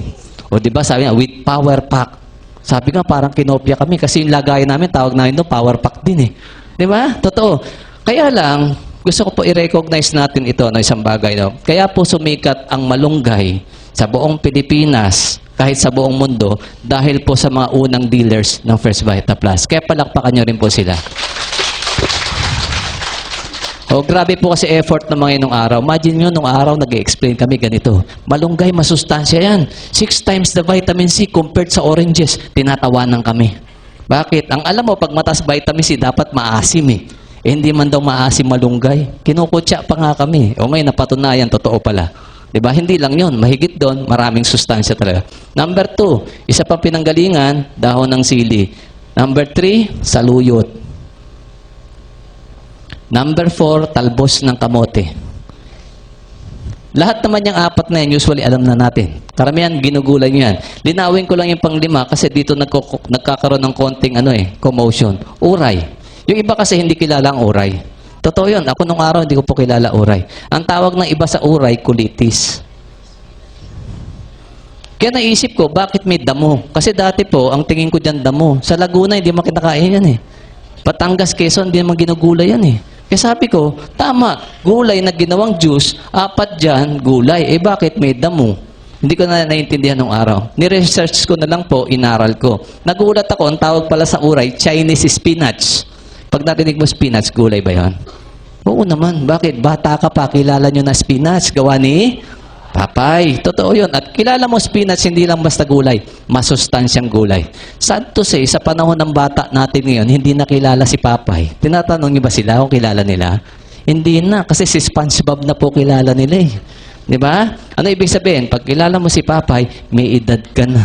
Speaker 1: O di ba sabi nga, with power pack. Sabi nga, parang kinopya kami kasi yung lagayan namin, tawag namin doon, power pack din eh. Di ba? Totoo. Kaya lang, gusto ko po i-recognize natin ito na isang bagay. No? Kaya po sumikat ang malunggay sa buong Pilipinas kahit sa buong mundo dahil po sa mga unang dealers ng First Vita Plus. Kaya palakpakan nyo rin po sila. O, grabe po kasi effort ng mga inong araw. Imagine nyo, nung araw, nag-explain kami ganito. Malunggay, masustansya yan. 6 times the vitamin C compared sa oranges. Tinatawanan kami. Bakit? Ang alam mo, pag mataas vitamin C, dapat maasim eh. Hindi man daw maasim malunggay. Kinukutya pa nga kami. O ngayon, napatunayan, totoo pala. Diba? Hindi lang yon, mahigit doon, maraming sustansya talaga. Number 2, isa pang pinanggalingan, dahon ng sili. Number 3, saluyot. Number 4, talbos ng kamote. Lahat naman yung 4 na yan, usually alam na natin. Karamihan, ginugulay nyo yan. Linawin ko lang yung pang-5 kasi dito nagkakaroon ng konting commotion. Uray. Yung iba kasi hindi kilala ang uray. Totoo yun. Ako nung araw, hindi ko po kilala uray. Ang tawag ng iba sa uray, colitis. Kaya naisip ko, bakit may damo? Kasi dati po, ang tingin ko dyan damo. Sa Laguna, hindi mo kinakain yan eh. Batangas, Quezon, hindi naman ginugulay yan eh. Kaya sabi ko, tama, gulay na ginawang juice, 4 dyan, gulay. Eh bakit may damo? Hindi ko na naiintindihan nung araw. Ni-research ko na lang po, inaral ko. Nagulat ako, ang tawag pala sa uray, Chinese spinach. Pag narinig mo spinach, gulay ba yan? Oo naman. Bakit? Bata ka pa, kilala nyo na spinach. Gawa ni Papay. Totoo yun. At kilala mo spinach, hindi lang basta gulay. Masustansyang gulay. Sad to say, sa panahon ng bata natin ngayon, hindi nakilala si Papay. Tinatanong niyo ba sila kung kilala nila? Hindi na. Kasi si SpongeBob na po kilala nila eh. Di ba? Ano ibig sabihin? Pag kilala mo si Papay, may edad ka na.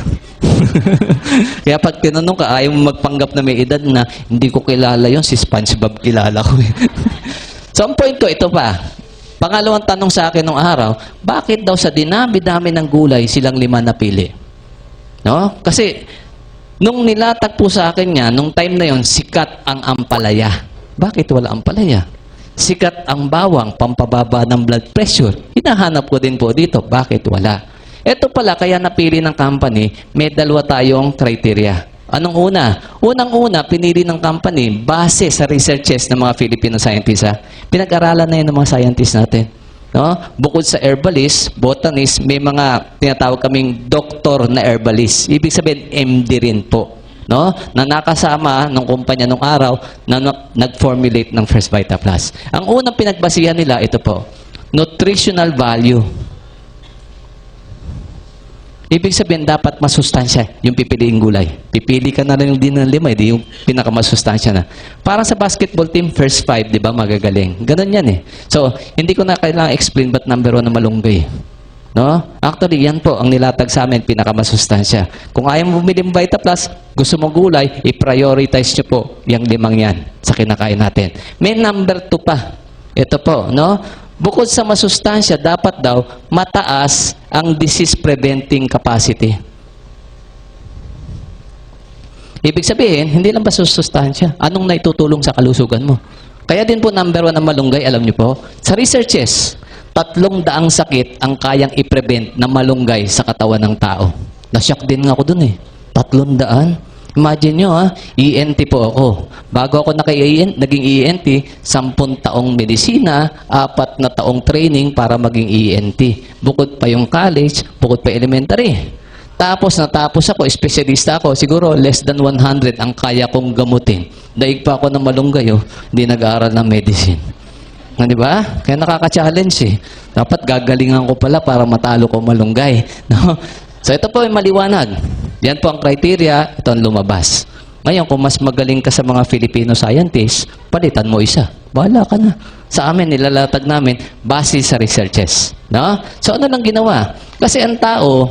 Speaker 1: Kaya pag tinanong ka, ayaw mo magpanggap na may edad na, hindi ko kilala yon, si SpongeBob kilala ko. So, ang point ko, ito pa. Pangalawang tanong sa akin nung araw, bakit daw sa dinami-dami ng gulay, silang 5 napili? No? Kasi, nung nilatag po sa akin yan, nung time na yon, sikat ang ampalaya. Bakit wala ampalaya? Sikat ang bawang, pampababa ng blood pressure. Hinahanap ko din po dito, bakit wala? Ito pala, kaya napili ng company, may 2 tayong criteria. Anong una? Unang-una, pinili ng company base sa researches ng mga Filipino scientists. Pinag-aralan na yun ng mga scientists natin. No? Bukod sa herbalist, botanist, may mga tinatawag kaming doktor na herbalist. Ibig sabihin, MD rin po. No? Na nakasama ng kumpanya nung araw na nag-formulate ng First Vita Plus. Ang unang pinagbasihan nila, ito po, nutritional value. Ibig sabihin, dapat masustansya yung pipiliing gulay. Pipili ka na lang yung din ng 5, hindi yung pinakamasustansya na. Para sa basketball team, first 5, di ba, magagaling. Ganun yan eh. So, hindi ko na kailangan explain ba't number 1 na malunggay. No? Actually, yan po ang nilatag sa amin, pinakamasustansya. Kung ayaw mo bumili ng Vita Plus, gusto mong gulay, i-prioritize nyo po yung 5 yan sa kinakain natin. May number 2 pa. Ito po, no? Bukod sa masustansya, dapat daw mataas ang disease-preventing capacity. Ibig sabihin, hindi lang ba sustansya? Anong naitutulong sa kalusugan mo? Kaya din po number 1 ang malunggay, alam niyo po, sa researches, 300 sakit ang kayang i-prevent na malunggay sa katawan ng tao. Nashock din nga ako dun eh. 300? Imagine nyo ENT po ako. Bago ako naging ENT, 10 taong medisina, 4 na taong training para maging ENT. Bukod pa yung college, bukod pa elementary. Tapos natapos ako, espesyalista ako, siguro less than 100 ang kaya kong gamutin. Daig pa ako ng malunggay, hindi nag-aaral ng medicine. Di ba? Kaya nakaka-challenge eh. Dapat gagalingan ko pala para matalo ko malunggay. No? So ito po ay maliwanag. Yan po ang criteria, ito ang lumabas. Ngayon, kung mas magaling ka sa mga Filipino scientists, palitan mo isa. Bahala ka na. Sa amin, nilalatag namin, base sa researches. No? So ano lang ginawa? Kasi ang tao,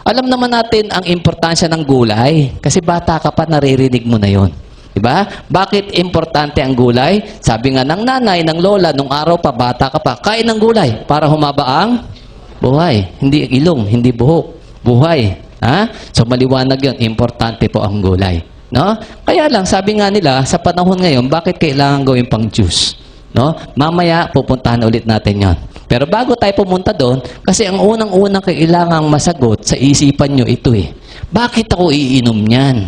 Speaker 1: alam naman natin ang importansya ng gulay. Kasi bata ka pa, naririnig mo na yon. Diba? Bakit importante ang gulay? Sabi nga ng nanay, ng lola, nung araw pa, bata ka pa, kain ng gulay para humaba ang buhay. Hindi ilong, hindi buhok. Buhay. Ha? So maliwanag yun, importante po ang gulay. No? Kaya lang, sabi nga nila, sa panahon ngayon, bakit kailangan gawin pang juice? No? Mamaya, pupuntahan ulit natin yon. Pero bago tayo pumunta doon, kasi ang unang-unang kailangang masagot sa isipan nyo ito eh. Bakit ako iinom niyan?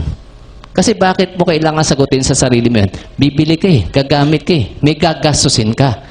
Speaker 1: Kasi bakit mo kailangan sagutin sa sarili mo yan? Bibili ka eh, gagamit ka eh, may gagastusin ka.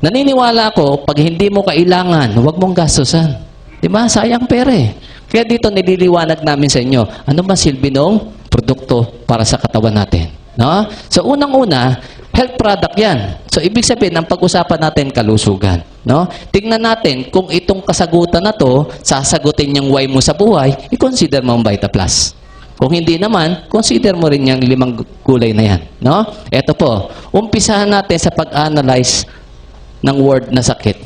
Speaker 1: Naniniwala ako, pag hindi mo kailangan, huwag mong gastusan. Di ba? Sayang pera eh. Kaya dito nililiwanag namin sa inyo, ano ba silbi ng produkto para sa katawan natin? No? So, unang-una, health product yan. So, ibig sabihin, ang pag-usapan natin, kalusugan. No? Tingnan natin, kung itong kasagutan na to, sasagutin yung why mo sa buhay, i-consider mo ang Vita Plus. Kung hindi naman, consider mo rin yung 5 kulay na yan. No? Ito po, umpisahan natin sa pag-analyze ng word na sakit.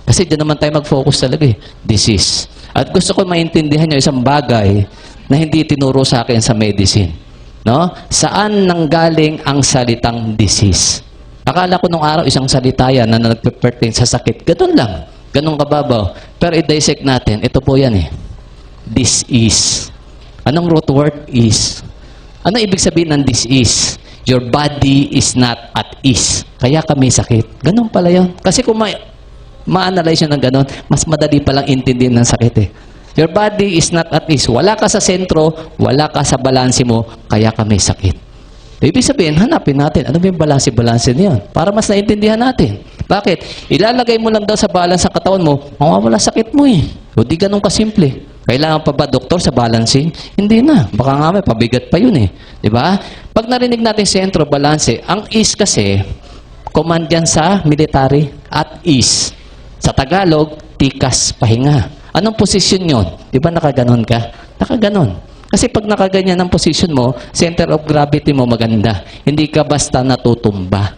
Speaker 1: Kasi dyan naman tayo mag-focus talaga eh. Disease. At gusto ko maintindihan nyo isang bagay na hindi tinuro sa akin sa medicine. No? Saan nanggaling ang salitang disease? Akala ko nung araw isang salita yan na nagpe-pertain sa sakit. Ganun lang. Ganun kababaw. Pero i-dissect natin. Ito po yan eh. This is. Anong root word is? Ano ibig sabihin ng this is? Your body is not at ease. Kaya kami sakit. Ganun pala yun. Kasi kung ma-analyze yun ng ganun, mas madali palang intindihin ng sakit eh. Your body is not at ease. Wala ka sa sentro, wala ka sa balanse mo, kaya ka may sakit. Ibig sabihin, hanapin natin, ano ba yung balanse niyon? Para mas naintindihan natin. Bakit? Ilalagay mo lang daw sa balance sa katawan mo, mawawala sakit mo eh. O di ganun kasimple. Kailangan pa ba doktor sa balancing? Hindi na. Baka nga may pabigat pa yun eh. Diba? Pag narinig natin sentro, balanse, ang ease kasi, command yan sa military at ease. Sa Tagalog, tikas, pahinga. Anong posisyon yun? Di ba nakaganon ka? Nakaganon. Kasi pag nakaganyan ang posisyon mo, center of gravity mo maganda. Hindi ka basta natutumba.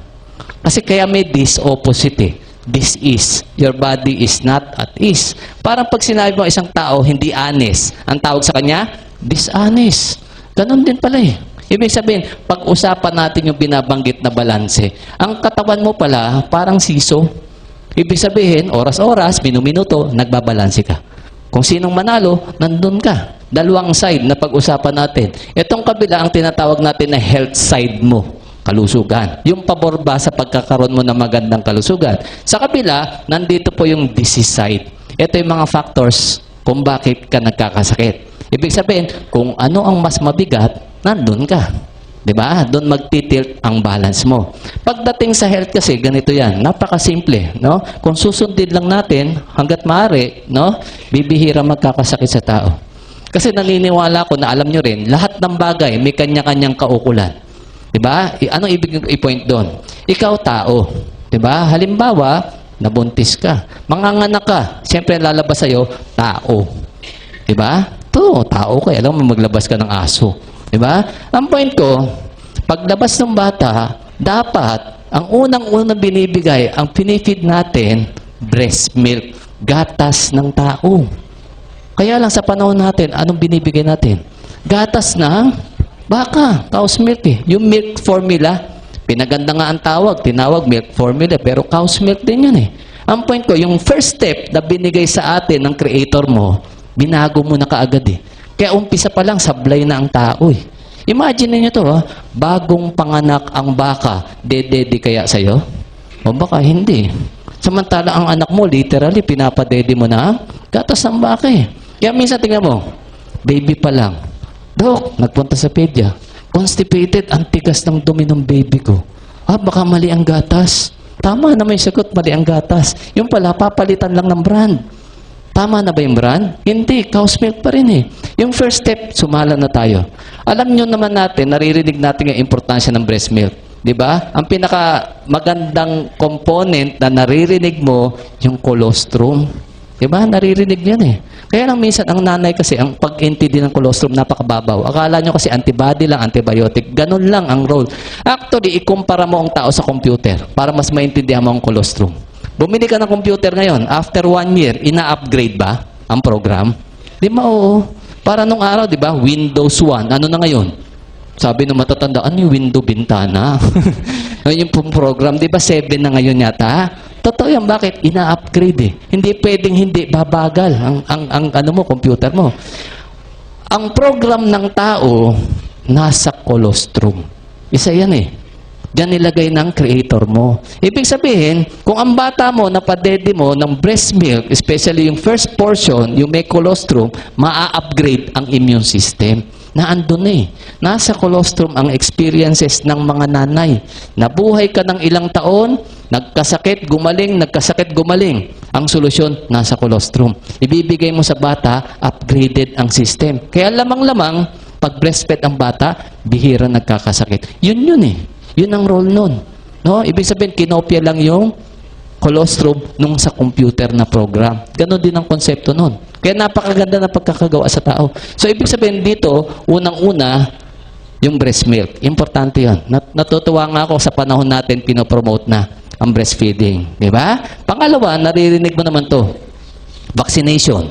Speaker 1: Kasi kaya may this opposite eh. This is. Your body is not at ease. Parang pag sinabi mo isang tao, hindi honest. Ang tawag sa kanya, dishonest. Ganon din pala eh. Ibig sabihin, pag-usapan natin yung binabanggit na balanse, ang katawan mo pala parang siso. Ibig sabihin, oras-oras, minuminuto, nagbabalanse ka. Kung sinong manalo, nandun ka. Dalawang side na pag-usapan natin. Itong kabila ang tinatawag natin na health side mo, kalusugan. Yung pabor ba sa pagkakaroon mo ng magandang kalusugan. Sa kabila, nandito po yung disease side. Ito yung mga factors kung bakit ka nagkakasakit. Ibig sabihin, kung ano ang mas mabigat, nandun ka. Diba? Doon magtitilt ang balance mo. Pagdating sa health kasi, ganito yan. Napakasimple. No? Kung susundin lang natin, hanggat maaari, no? Bibihira magkakasakit sa tao. Kasi naniniwala ko na alam nyo rin, lahat ng bagay may kanya-kanyang kaukulan. Diba? Anong ibig i-point doon? Ikaw tao. Diba? Halimbawa, nabuntis ka. Manganganak ka. Siyempre, lalabas sa'yo, tao. Diba? Ito, tao ka. Alam mo, maglabas ka ng aso. Diba? Ang point ko, paglabas ng bata, dapat, ang unang-unang binibigay, ang pinifeed natin, breast milk, gatas ng tao. Kaya lang sa panahon natin, anong binibigay natin? Gatas ng baka, cow's milk eh. Yung milk formula, pinaganda nga ang tawag, tinawag milk formula, pero cow's milk din yun eh. Ang point ko, yung first step na binigay sa atin ng creator mo, binago mo na kaagad eh. Kaya umpisa pa lang, sablay na ang tao eh. Imagine niyo to, bagong panganak ang baka, dedede kaya sa'yo? O baka hindi. Samantala ang anak mo, literally, pinapadede mo na, gatas ng baka eh. Kaya minsan tingnan mo, baby pa lang. Dok, nagpunta sa pedya, constipated, ang tigas ng dumi ng baby ko. Baka mali ang gatas. Tama na may sagot, mali ang gatas. Yung pala, papalitan lang ng brand. Tama na ba yung brand? Hindi, cow's milk pa rin eh. Yung first step, sumala na tayo. Alam nyo naman natin, naririnig natin yung importansya ng breast milk. Diba? Ang pinaka magandang component na naririnig mo, yung colostrum. Diba? Naririnig yan eh. Kaya lang minsan, ang nanay kasi, ang pag-intindi ng colostrum, napakababaw. Akala nyo kasi antibody lang, antibiotic. Ganun lang ang role. Actually, ikumpara mo ang tao sa computer para mas maintindihan mo ang colostrum. Bumili ka ng computer ngayon, after 1 year, ina-upgrade ba ang program? Di ba, oo. Para nung araw, di ba, Windows 1, ano na ngayon? Sabi ng matatanda, ano yung window bintana? Yung program, di ba, 7 na ngayon yata? Totoo yan, bakit? Ina-upgrade eh. Hindi pwedeng hindi babagal ang ano mo, computer mo. Ang program ng tao, nasa colostrum. Isa yan eh. Diyan nilagay ng creator mo. Ibig sabihin, kung ang bata mo, napadede mo ng breast milk, especially yung first portion, yung may colostrum, maa-upgrade ang immune system. Naandun eh. Nasa colostrum ang experiences ng mga nanay. Nabuhay ka ng ilang taon, Nagkasakit, gumaling. Ang solusyon, nasa colostrum. Ibibigay mo sa bata, upgraded ang system. Kaya lamang-lamang, pag breastfed ang bata, bihira nagkakasakit. Yun eh. Yun ang role nun. No? Ibig sabihin, kinopya lang yung colostrum nung sa computer na program. Ganon din ang konsepto nun. Kaya napakaganda na pagkakagawa sa tao. So, ibig sabihin dito, unang-una, yung breast milk. Importante yun. Natutuwa nga ako sa panahon natin, pinopromote na ang breastfeeding. Di ba? Pangalawa, naririnig mo naman to. Vaccination.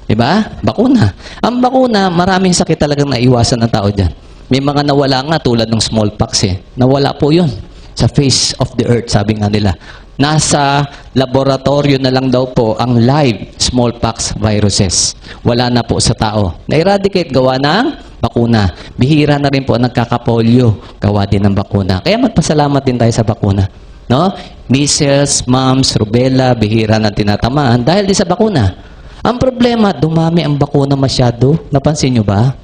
Speaker 1: Di ba? Bakuna. Ang bakuna, maraming sakit talagang naiwasan ng tao dyan. May mga nawala nga tulad ng smallpox eh. Nawala po yun sa face of the earth, sabi nga nila. Nasa laboratorio na lang daw po ang live smallpox viruses. Wala na po sa tao. Na-eradicate gawa ng bakuna. Bihira na rin po ang nagkakapolio. Gawa din ng bakuna. Kaya magpasalamat din tayo sa bakuna. No? Measles, mumps, rubella, bihira na tinatamaan dahil di sa bakuna. Ang problema, dumami ang bakuna masyado. Napansin nyo ba?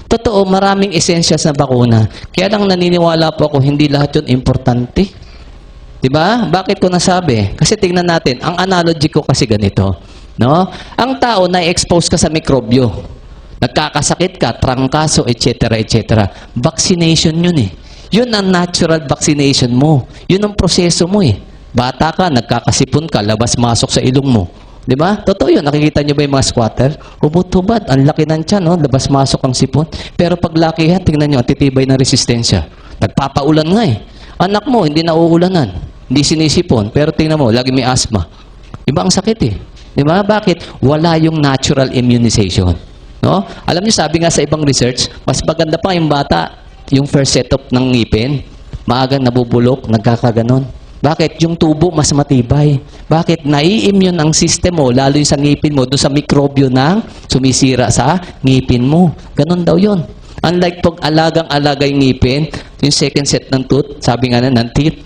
Speaker 1: Totoo, maraming essentials na bakuna. Kaya lang naniniwala po ako, hindi lahat yun importante. Diba? Bakit ko nasabi? Kasi tingnan natin, ang analogy ko kasi ganito. No? Ang tao na-expose ka sa mikrobyo. Nagkakasakit ka, trangkaso, etc. etc. Vaccination yun eh. Yun ang natural vaccination mo. Yun ang proseso mo eh. Bata ka, nagkakasipon ka, labas-masok sa ilong mo. Di ba? Totoo yun. Nakikita nyo ba yung mga squatter? Hubot-hubad. Ang laki ng tiyan, no? Labas-masok ang sipon. Pero pag lakihan, tingnan nyo, ang titibay ng resistensya. Nagpapaulan nga eh. Anak mo, hindi nauulanan. Hindi sinisipon. Pero tingnan mo, lagi may asthma. Iba ang sakit eh. Di ba? Bakit? Wala yung natural immunization. No? Alam niyo, sabi nga sa ibang research, mas maganda pa yung bata, yung first setup ng ngipin, maagang nabubulok, nagkakaganon. Bakit? Yung tubo mas matibay. Bakit? Nai-immune ang system mo, lalo yung sa ngipin mo, doon sa mikrobyo na sumisira sa ngipin mo. Ganon daw yun. Unlike pag alagang-alaga yung ngipin, yung second set ng tooth, sabi nga na ng teeth,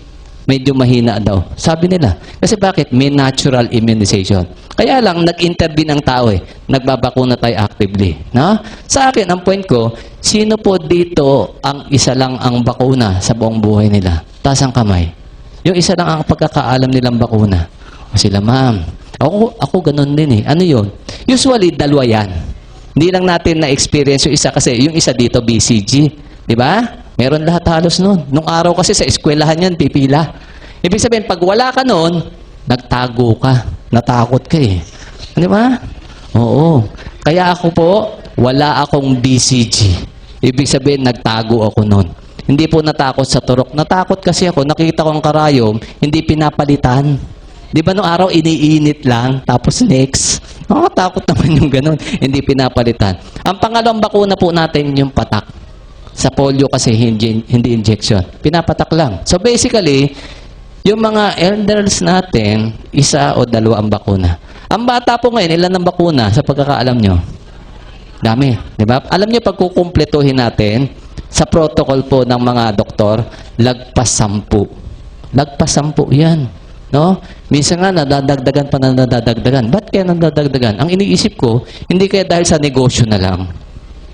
Speaker 1: medyo mahina daw. Sabi nila. Kasi bakit? May natural immunization. Kaya lang, nag-intervene ang tao eh. Nagbabakuna tayo actively. No? Sa akin, ang point ko, sino po dito ang isa lang ang bakuna sa buong buhay nila? Taas ang kamay. Yung isa lang ang pagkakaalam nilang bakuna. O sila, ma'am. Ako ganun din eh. Ano yun? Usually, dalawa yan. Hindi lang natin na-experience yung isa kasi yung isa dito, BCG. Di ba? Meron lahat halos nun. Nung araw kasi sa eskwelahan yan, pipila. Ibig sabihin, pag wala ka nun, nagtago ka. Natakot ka eh. Di ba? Oo. Kaya ako po, wala akong BCG. Ibig sabihin, nagtago ako nun. Hindi po natakot sa turok. Natakot kasi ako, nakita ko ang karayom, hindi pinapalitan. Di ba nung araw, iniinit lang, tapos next. Nakakatakot naman yung ganun. Hindi pinapalitan. Ang pangalawang bakuna po natin, yung patak. Sa polio kasi hindi injection. Pinapatak lang. So basically, yung mga elders natin, isa o dalawa ang bakuna. Ang bata po ngayon, ilan ang bakuna sa pagkakaalam nyo? Dami. Diba? Alam nyo, pag kukumpletuhin natin, sa protocol po ng mga doktor, lagpas 10. Lagpas 10 yan. No? Minsan nga, nadadagdagan pa na nadadagdagan. Ba't kaya nadadagdagan? Ang iniisip ko, hindi kaya dahil sa negosyo na lang.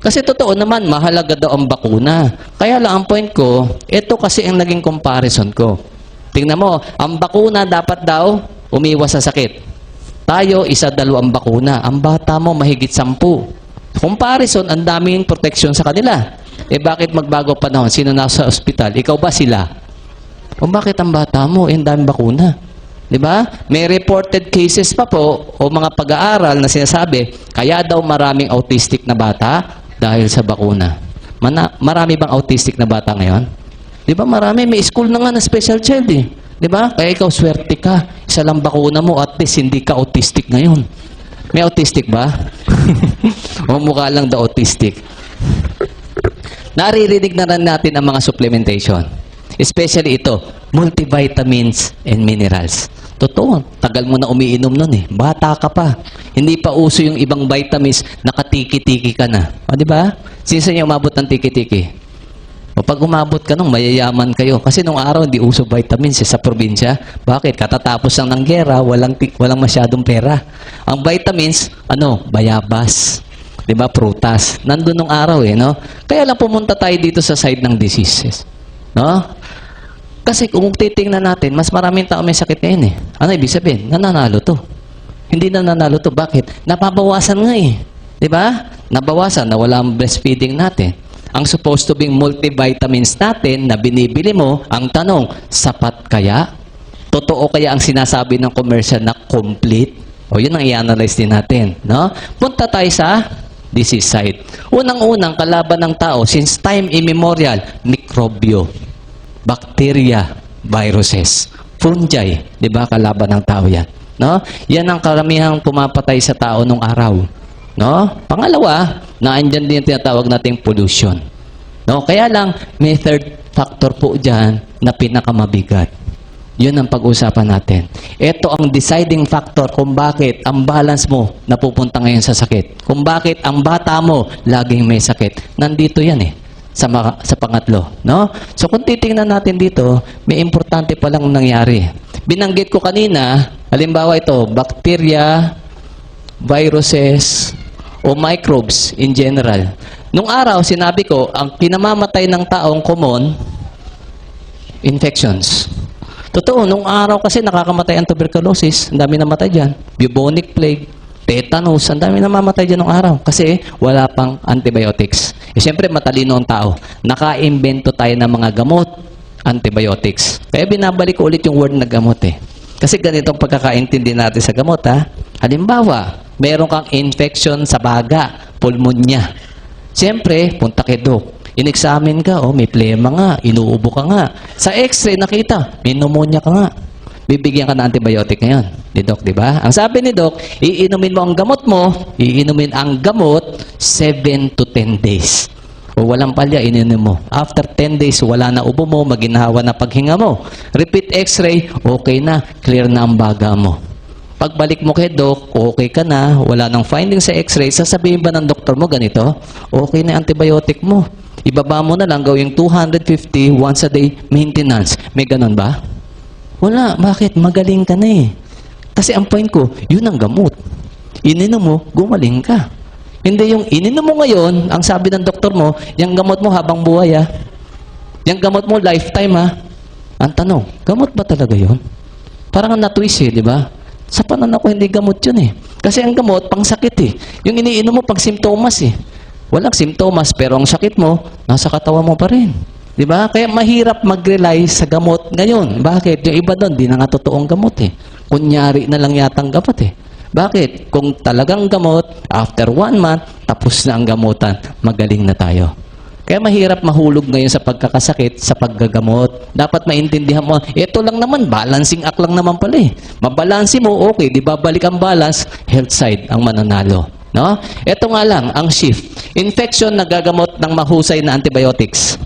Speaker 1: Kasi totoo naman, mahalaga daw ang bakuna. Kaya lang ang point ko, ito kasi ang naging comparison ko. Tingnan mo, ang bakuna dapat daw umiwas sa sakit. Tayo, 1-2 ang bakuna. Ang bata mo, mahigit 10. Comparison, ang daming protection sa kanila. Eh bakit magbago panahon? Sino nasa ospital? Ikaw ba sila? O bakit ang bata mo? Eh, ang daming bakuna. Diba? May reported cases pa po o mga pag-aaral na sinasabi, kaya daw maraming autistic na bata dahil sa bakuna. Marami bang autistic na bata ngayon? Di ba marami? May school na nga na special child eh. Di ba? Kaya ikaw swerte ka. Isa lang bakuna mo at least hindi ka autistic ngayon. May autistic ba? O mukha lang daw autistic. Naririnig na rin natin ang mga supplementation. Especially ito, multivitamins and minerals. Totoo, tagal mo na umiinom nun eh. Bata ka pa. Hindi pa uso yung ibang vitamins, nakatiki-tiki ka na. O, di ba? Sinsa niya umabot ng tiki-tiki? O pag umabot ka nung, mayayaman kayo. Kasi nung araw, hindi uso vitamins sa probinsya. Bakit? Katatapos lang ng gera, walang masyadong pera. Ang vitamins, bayabas. Di ba? Prutas. Nandun nung araw eh, no? Kaya lang pumunta tayo dito sa side ng diseases. No? Kasi kung titingnan natin, mas maraming tao may sakit ngayon eh. Ano ibig sabihin? Nananalo to. Hindi nananalo to. Bakit? Napabawasan nga eh. Di ba? Nabawasan, nawala ang breastfeeding natin. Ang supposed to be multivitamins natin na binibili mo, ang tanong, sapat kaya? Totoo kaya ang sinasabi ng commercial na complete? O yun ang i-analyze din natin. No? Punta tayo sa disease side. Unang-unang kalaban ng tao, since time immemorial, mikrobyo, bacteria, viruses, fungi. Di ba? Kalaban ng tao yan. No? Yan ang karamihang pumapatay sa tao nung araw. No? Pangalawa, naandyan din yung tinatawag nating pollution. No? Kaya lang, may third factor po dyan na pinakamabigat. Yun ang pag-usapan natin. Ito ang deciding factor kung bakit ang balance mo napupunta ngayon sa sakit. Kung bakit ang bata mo laging may sakit. Nandito yan eh. Sa pangatlo. No? So kung titingnan natin dito, may importante palang nangyari. Binanggit ko kanina, halimbawa ito, bacteria, viruses, o microbes in general. Nung araw, sinabi ko, ang kinamamatay ng taong common, infections. Totoo, nung araw kasi nakakamatay ang tuberculosis, ang dami namatay dyan. Bubonic plague, tetanus, ang dami namamatay dyan nung araw. Kasi wala pang antibiotics. Eh, siyempre, matalino ang tao. Naka-invento tayo ng mga gamot, antibiotics. Kaya binabalik ko ulit yung word na gamot eh. Kasi ganitong pagkakaintindi natin sa gamot ha. Halimbawa, meron kang infection sa baga, pulmonya. Siyempre, punta kay doc. In-examine ka, may plema nga, inuubo ka nga. Sa x-ray, nakita, may pneumonia ka nga. Bibigyan ka ng antibiotic ngayon. Ni doc, di ba? Ang sabi ni doc, iinumin mo ang gamot mo, iinumin ang gamot 7 to 10 days. O walang palya, ininom mo. After 10 days, wala na ubo mo, maginhawa na paghinga mo. Repeat x-ray, okay na, clear na ang baga mo. Pagbalik mo kay doc, okay ka na, wala nang finding sa x-ray, sasabihin ba ng doktor mo ganito? Okay na yung antibiotic mo. Ibaba mo na lang, gawing 250 once a day maintenance. May ganun ba? Wala. Bakit? Magaling ka na eh. Kasi ang point ko, yun ang gamot. Ininom mo, gumaling ka. Hindi yung ininom mo ngayon, ang sabi ng doktor mo, yung gamot mo habang buhay ha. Yung gamot mo lifetime ha. Ang tanong, gamot ba talaga yun? Parang na-twist eh, di ba? Sa panan ako, hindi gamot yun eh. Kasi ang gamot, pang sakit eh. Yung iniinom mo, pang simptomas eh. Walang simptomas, pero ang sakit mo, nasa katawan mo pa rin. Di ba? Kaya mahirap mag-rely sa gamot ngayon. Bakit? Yung iba doon, di na nga totoong gamot eh. Kunyari na lang yatang gamot eh. Bakit? Kung talagang gamot, after 1 month, tapos na ang gamutan, magaling na tayo. Kaya mahirap mahulog ngayon sa pagkakasakit, sa paggagamot. Dapat maintindihan mo, ito lang naman, balancing act lang naman pala eh. Mabalansi mo, okay, di babalik ang balance, health side ang mananalo. No? Ito nga lang, ang shift. Infection na gagamot ng mahusay na antibiotics.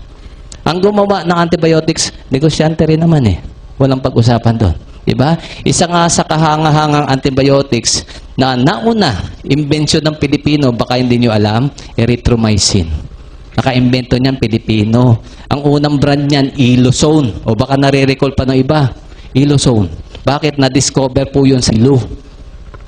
Speaker 1: Ang gumawa ng antibiotics, negosyante rin naman eh. Walang pag-usapan doon. Diba? Isa nga sa kahangahangang antibiotics na nauna, imbensyon ng Pilipino, baka hindi nyo alam, erythromycin. Naka-imbento niyan Pilipino. Ang unang brand niyan, Ilozone. O baka nare-recall pa ng iba. Ilozone. Bakit? Na-discover po yun sa ilo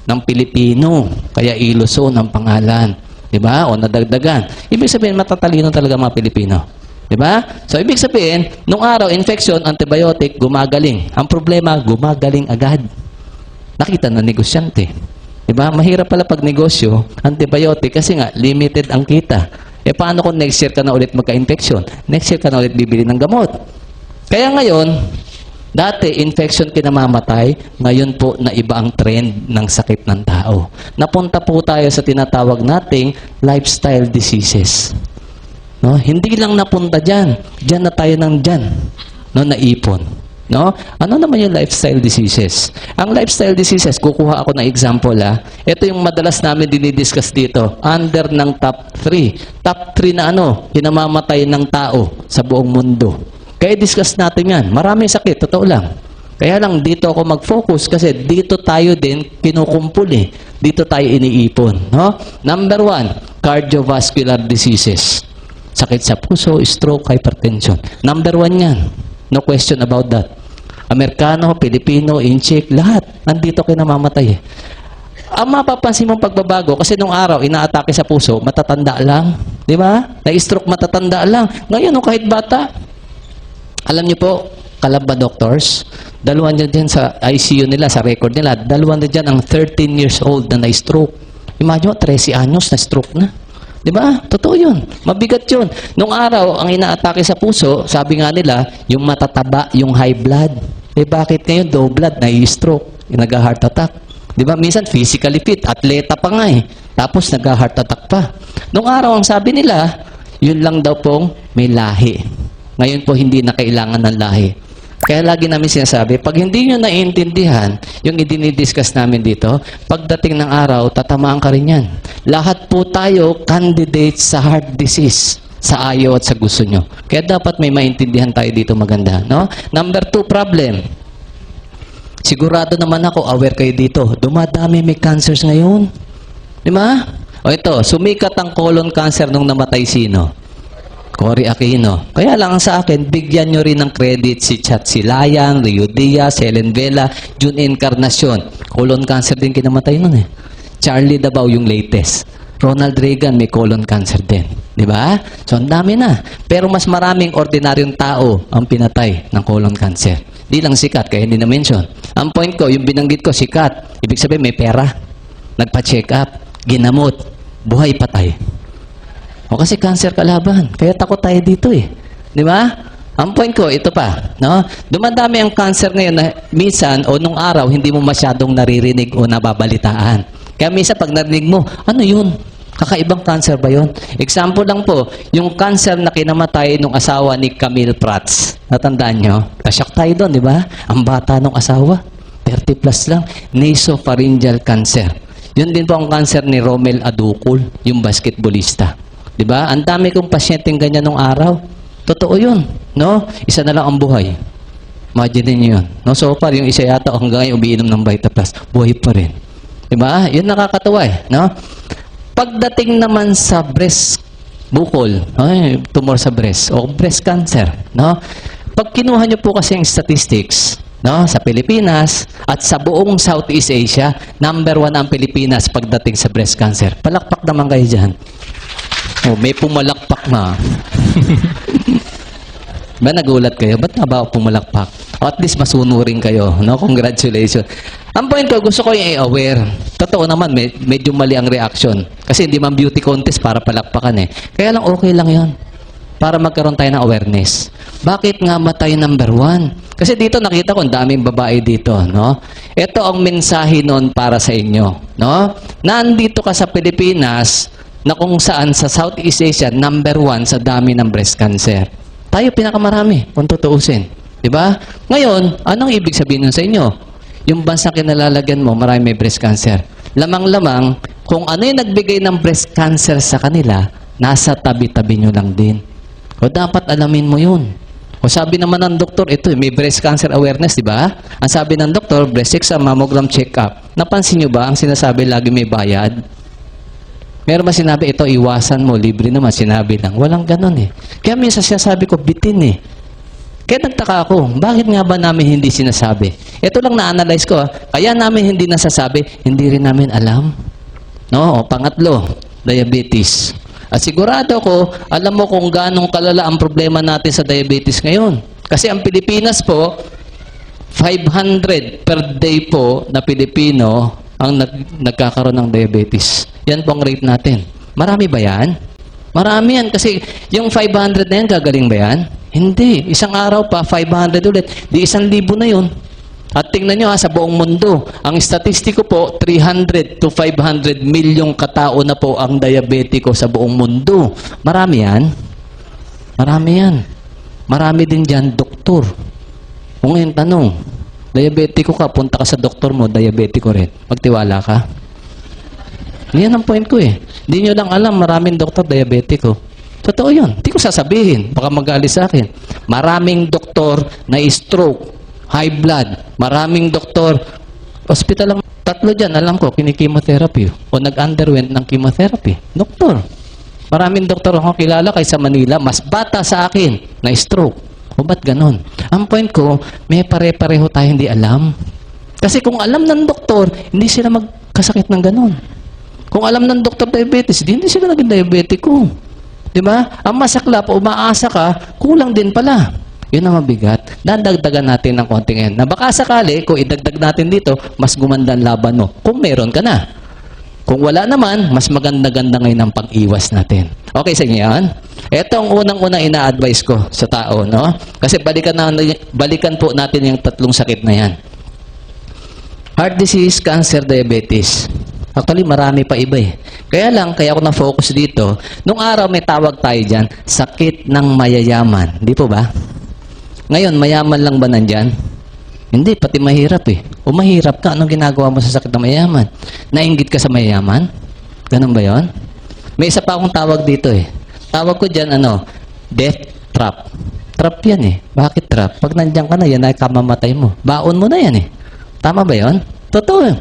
Speaker 1: ng Pilipino. Kaya Ilozone ang pangalan. Diba? O nadagdagan. Ibig sabihin, matatalino talaga mga Pilipino. Diba? So, ibig sabihin, nung araw, infection, antibiotic, gumagaling. Ang problema, gumagaling agad. Nakita na negosyante. Diba? Mahirap pala pag negosyo, antibiotic, kasi nga, limited ang kita. Eh, paano kung next year ka na ulit magka-infection? Next year ka na ulit bibili ng gamot. Kaya ngayon, dati, infection kinamamatay, ngayon po na iba ang trend ng sakit ng tao. Napunta po tayo sa tinatawag nating lifestyle diseases. No? Hindi lang napunta dyan. Dyan na tayo ng dyan. No? Naipon. No? Ano naman yung lifestyle diseases? Ang lifestyle diseases, kukuha ako ng example ha. Ito yung madalas namin dinidiscuss dito. Under ng top 3. Top 3 na hinamamatay ng tao sa buong mundo. Kaya discuss natin yan. Maraming sakit, totoo lang. Kaya lang dito ako mag-focus kasi dito tayo din kinukumpul eh. Dito tayo iniipon. No? Number 1, cardiovascular diseases. Sakit sa puso, stroke, hypertension. Number 1 yan. No question about that. Amerikano, Pilipino, Inchik, lahat. Nandito kayo namamatay eh. Ang mapapansin mong pagbabago, kasi nung araw, inaatake sa puso, matatanda lang. Di ba? Na-stroke matatanda lang. Ngayon, kahit bata, alam niyo po, Kalaba doctors, dalawa na dyan sa ICU nila, sa record nila, dalawa na dyan ang 13 years old na na-stroke. Imagine mo, 13 anyos na stroke na. Di ba? Totoo yun. Mabigat yun. Nung araw, ang inaatake sa puso, sabi nga nila, yung matataba, yung high blood. Eh bakit ngayon, low blood, nai-stroke, nag-heart attack? Di ba? Minsan, physically fit, atleta pa nga eh. Tapos, nag-heart attack pa. Nung araw, ang sabi nila, yun lang daw pong may lahi. Ngayon po, hindi na kailangan ng lahi. Kaya lagi namin sinasabi, pag hindi nyo naiintindihan yung idinidiscuss namin dito, pagdating ng araw, tatamaan ka rin yan. Lahat po tayo candidates sa heart disease, sa ayaw at sa gusto nyo. Kaya dapat may maintindihan tayo dito maganda. No? Number 2 problem. Sigurado naman ako, aware kayo dito. Dumadami may cancers ngayon. Di ba? O ito, sumikat ang colon cancer nung namatay sino? Cory Aquino. Kaya lang sa akin, bigyan nyo rin ng credit si Chat Silayan, Rio Diaz, Helen Vela, June Encarnacion. Colon cancer din kinamatay nun eh. Charlie Dabao yung latest. Ronald Reagan may colon cancer din. Di ba? So, ang dami na. Pero mas maraming ordinaryong tao ang pinatay ng colon cancer. Di lang sikat, kaya hindi na-mention. Ang point ko, yung binanggit ko, sikat. Ibig sabihin, may pera. Nagpa-check up. Ginamot. Buhay patay. O kasi cancer kalaban. Kaya takot tayo dito eh. Di ba? Ang point ko, ito pa. No? Dumadami ang cancer ngayon na minsan o nung araw, hindi mo masyadong naririnig o nababalitaan. Kaya minsan pag narinig mo, ano yun? Kakaibang cancer ba yun? Example lang po, yung cancer na kinamatay nung asawa ni Camille Prats. Natandaan nyo? Kasyak tayo doon, di ba? Ang bata nung asawa, 30 plus lang, nasopharyngeal cancer. Yun din po ang cancer ni Romel Aducul, yung basketballista. Di ba? Ang dami kong pasyenteng ganyan nung araw. Totoo yun. No? Isa na lang ang buhay. Imagine niyo yun. No? So far, yung isa yata hanggang ngayon umiinom ng Vita Plus, buhay pa rin. Di ba? Yun nakakatuwa eh. No? Pagdating naman sa breast bukol, ay, tumor sa breast, o breast cancer, no? Pag kinuha nyo po kasi yung statistics, no, sa Pilipinas at sa buong Southeast Asia, number 1 ang Pilipinas pagdating sa breast cancer. Palakpak naman kayo dyan. Oh, may pumalakpak na. Ba, nagulat kayo? Ba't nga ba ako pumalakpak? O at least masunurin kayo. No? Congratulations. Ang point ko, gusto ko yung i-aware. Totoo naman, medyo mali ang reaction. Kasi hindi man beauty contest para palakpakan eh. Kaya lang okay lang yon para magkaroon tayo ng awareness. Bakit nga matay number 1? Kasi dito nakita ko, ang daming babae dito. No? Ito ang mensahe noon para sa inyo. No? Nandito ka sa Pilipinas na kung saan sa Southeast Asia, number 1 sa dami ng breast cancer. Tayo pinakamarami, kung tutuusin. Diba? Ngayon, anong ibig sabihin nun sa inyo? Yung bansang kinalalagyan mo, marami may breast cancer. Lamang-lamang, kung ano yung nagbigay ng breast cancer sa kanila, nasa tabi-tabi nyo lang din. O dapat alamin mo yun. O sabi naman ng doktor, ito, may breast cancer awareness, di ba? Ang sabi ng doktor, breast exam, mammogram check-up. Napansin nyo ba ang sinasabi lagi may bayad? Meron ba sinabi, ito, iwasan mo, libre naman, sinabi lang. Walang ganon eh. Kaya minsan sinasabi ko, bitin eh. Kaya nagtaka ako, bakit nga ba namin hindi sinasabi? Ito lang na-analyze ko. Kaya namin hindi nasasabi, hindi rin namin alam. No? O, pangatlo, diabetes. At sigurado ko, alam mo kung ganong kalala ang problema natin sa diabetes ngayon. Kasi ang Pilipinas po, 500 per day po na Pilipino ang nagkakaroon ng diabetes. Yan po ang rate natin. Marami ba yan? Marami yan. Kasi yung 500 na yan, gagaling ba yan? Hindi. Isang araw pa, 500 ulit. Di 1,000 na yun. At tingnan nyo sa buong mundo, ang statistiko po, 300 to 500 milyong katao na po ang diabetiko sa buong mundo. Marami yan. Marami yan. Marami din dyan, doktor. Kung ngayon tanong, diabetiko ka, punta ka sa doktor mo, diabetiko rin. Magtiwala ka. Yan ang point ko eh. Hindi nyo lang alam, maraming doktor diabetiko. Totoo yun. Hindi ko sasabihin. Baka mag-aalis sa akin. Maraming doktor na stroke, high blood. Maraming doktor, hospital lang. 3 dyan, alam ko, kini-chemotherapy. O nag-underwent ng chemotherapy. Doktor. Maraming doktor akong kilala kaysa Manila, mas bata sa akin na stroke. O ba't ganon? Ang point ko, may pare-pareho tayo hindi alam. Kasi kung alam ng doktor, hindi sila magkasakit ng ganon. Kung alam ng doktor diabetes, hindi sila naging diabetiko. Di ba? Ang masaklap, umaasa ka, kulang din pala. Yun ang mabigat. Dadagdagan natin ng konti ngayon. Na baka sakali, kung idagdag natin dito, mas gumanda ang laban mo. Kung meron ka na. Kung wala naman, mas maganda-ganda ngayon ang pag-iwas natin. Okay sa inyo yan? Ito ang unang-unang ina-advise ko sa tao, no? Kasi balikan po natin yung tatlong sakit na yan. Heart disease, cancer, diabetes. Actually, marami pa iba eh. Kaya ako na-focus dito. Nung araw may tawag tayo dyan, sakit ng mayayaman. Di po ba? Ngayon, mayaman lang ba nandyan? Hindi, pati mahirap eh. O mahirap ka, anong ginagawa mo sa sakit ng mayayaman? Nainggit ka sa mayayaman? Ganun ba yon? May isa pa akong tawag dito eh. Tawag ko dyan, death trap. Trap yan eh. Bakit trap? Pag nandyan ka na, yan ay kamamatay mo. Baon mo na yan eh. Tama ba yon? Totoo yun.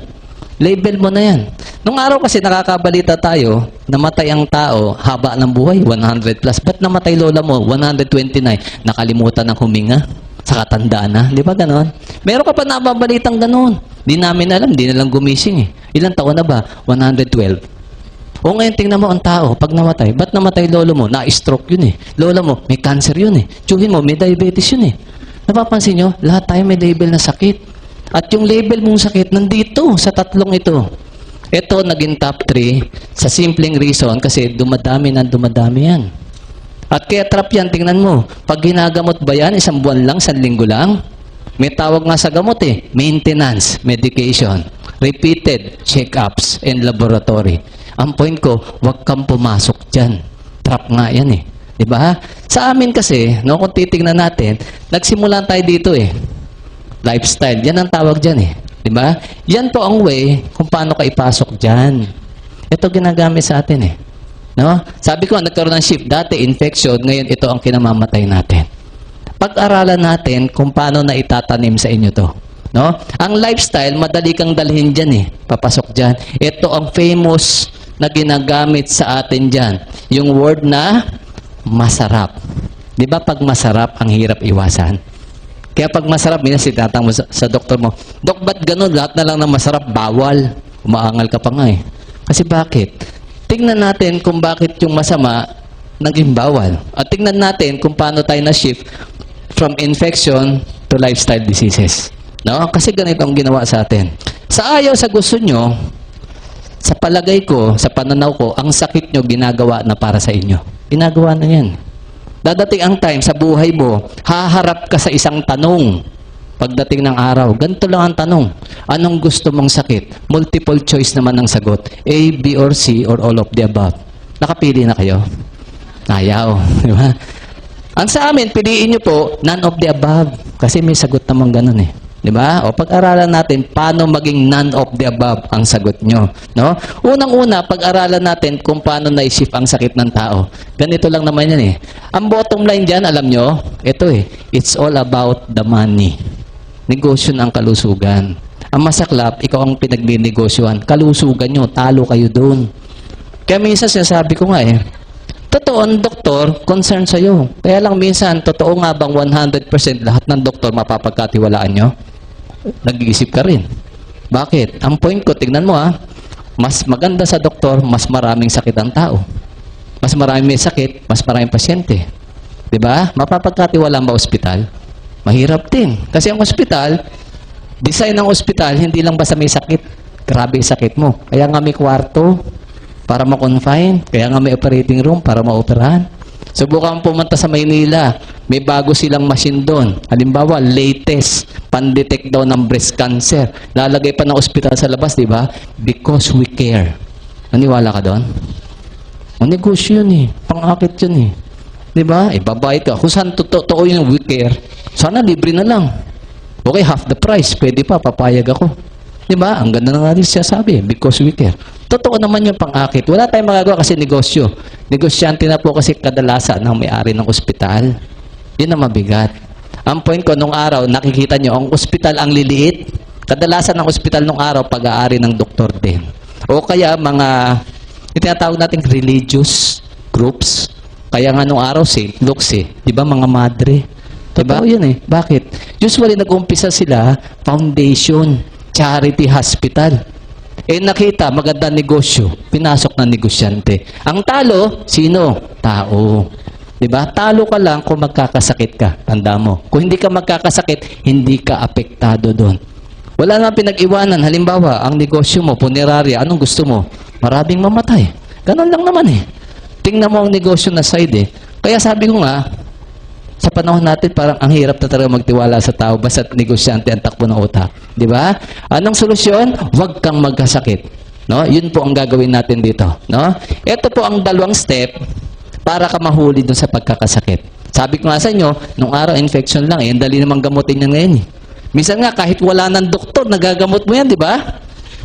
Speaker 1: Label mo na yan. Nung araw kasi nakakabalita tayo, namatay ang tao, haba ng buhay, 100 plus. Ba't namatay lola mo, 129? Nakalimutan ng huminga, sa katandaan na. Di ba ganon? Meron ka pa nababalitang ganon. Di namin alam, di nalang gumising eh. Ilang taon na ba? 112. O ngayon, tingnan mo ang tao, pag namatay, ba't namatay lolo mo? Na-stroke yun eh. Lola mo, may cancer yun eh. Tiyuhin mo, may diabetes yun eh. Napapansin nyo, lahat tayo may label na sakit. At yung label mong sakit, nandito sa tatlong ito. Ito, naging top 3 sa simpleng reason kasi dumadami yan. At kaya trap yan, tingnan mo. Pag ginagamot ba yan, 1 buwan lang, 1 linggo lang? May tawag nga sa gamot eh, maintenance, medication, repeated check-ups, and laboratory. Ang point ko, huwag kang pumasok dyan. Trap nga yan eh. Diba? Sa amin kasi, kung titignan natin, nagsimulan tayo dito eh. Lifestyle. Yan ang tawag dyan eh. Diba? Yan po ang way kung paano ka ipasok dyan. Ito ginagamit sa atin eh. No? Sabi ko, nagkaroon ng shift. Dati, infection. Ngayon, ito ang kinamamatay natin. Pag-aralan natin kung paano na itatanim sa inyo to. No? Ang lifestyle, madali kang dalhin dyan eh. Papasok dyan. Ito ang famous na ginagamit sa atin dyan. Yung word na masarap. Di ba pag masarap, ang hirap iwasan? Kaya pag masarap, minsan sinatang mo sa doktor mo, Dok, ba't ganun? Lahat na lang ng masarap, bawal. Umaangal ka pa nga eh. Kasi bakit? Tingnan natin kung bakit yung masama naging bawal. At tingnan natin kung paano tayo na-shift from infection to lifestyle diseases. No? Kasi ganito ang ginawa sa atin. Sa ayaw, sa gusto nyo, sa palagay ko, sa pananaw ko, ang sakit nyo ginagawa na para sa inyo. Ginagawa na yan. Dadating ang time sa buhay mo, haharap ka sa isang tanong. Pagdating ng araw, ganito lang ang tanong. Anong gusto mong sakit? Multiple choice naman ang sagot. A, B, or C, or all of the above. Nakapili na kayo? Ayaw. Di ba? Ang sa amin, piliin nyo po, none of the above. Kasi may sagot naman ganun eh. Di ba? O pag-aralan natin, paano maging none of the above ang sagot nyo. No? Unang-una, pag-aralan natin kung paano na-shift ang sakit ng tao. Ganito lang naman yan eh. Ang bottom line dyan, alam nyo, ito eh, it's all about the money. Negosyo ng kalusugan. Ang masaklap, ikaw ang pinagninegosyohan. Kalusugan nyo, talo kayo doon. Kaya minsan sinasabi ko nga eh, totoo ang doktor, concern sa'yo. Kaya lang minsan, totoo nga bang 100% lahat ng doktor mapapagkatiwalaan nyo? Nag-iisip ka rin. Bakit? Ang point ko, tignan mo mas maganda sa doktor, mas maraming sakit ang tao. Mas maraming may sakit, mas maraming pasyente. Diba? Mapapagkatiwalaan ba ospital? Mahirap din. Kasi ang ospital, design ng ospital, hindi lang basta may sakit. Grabe yung sakit mo. Kaya nga may kwarto para ma-confine. Kaya nga may operating room para ma-operahan. Subukan pumunta sa Maynila. May bago silang machine doon. Halimbawa, latest, pan-detect daw ng breast cancer. Lalagay pa ng ospital sa labas, di ba? Because we care. Naniwala ka doon? Ang negosyo yun eh. Pang-akit yun eh. Di ba? Babayad ka. Kung saan totoo yung we care, sana libre na lang. Okay, half the price. Pwede pa, papayag ako. Di ba? Ang ganda na nga rin siya sabi. Because we care. Totoo naman yung pang-akit. Wala tayong magagawa kasi negosyo. Negosyante na po kasi kadalasan ng may-ari ng ospital. Yun ang mabigat. Ang point ko, nung araw, nakikita nyo, ang ospital ang liliit. Kadalasan ng ospital nung araw, pag-aari ng doktor din. O kaya mga, itinatawag natin religious groups. Kaya nga nung araw, St. Luke's eh. Di ba mga madre? Totoo yun eh. Bakit? Usually, nag-umpisa sila, foundation, charity hospital. Eh nakita, maganda negosyo, pinasok ng negosyante. Ang talo, sino? Tao. Di ba? Talo ka lang kung magkakasakit ka. Tanda mo. Kung hindi ka magkakasakit, hindi ka apektado doon. Wala nga pinag-iwanan. Halimbawa, ang negosyo mo, punerarya, anong gusto mo? Maraming mamatay. Ganon lang naman eh. Tingnan mo ang negosyo na side eh. Kaya sabi ko nga, sa panahon natin, parang ang hirap na talaga magtiwala sa tao basta't negosyante ang takbo ng utak. Di ba? Anong solusyon? Huwag kang magkasakit. No? Yun po ang gagawin natin dito. No? Ito po ang dalawang step para ka mahuli dun sa pagkakasakit. Sabi ko nga sa inyo, nung araw, infection lang eh. Ang dali namang gamutin yan ngayon eh. Minsan nga, kahit wala ng doktor, nagagamot mo yan, di ba?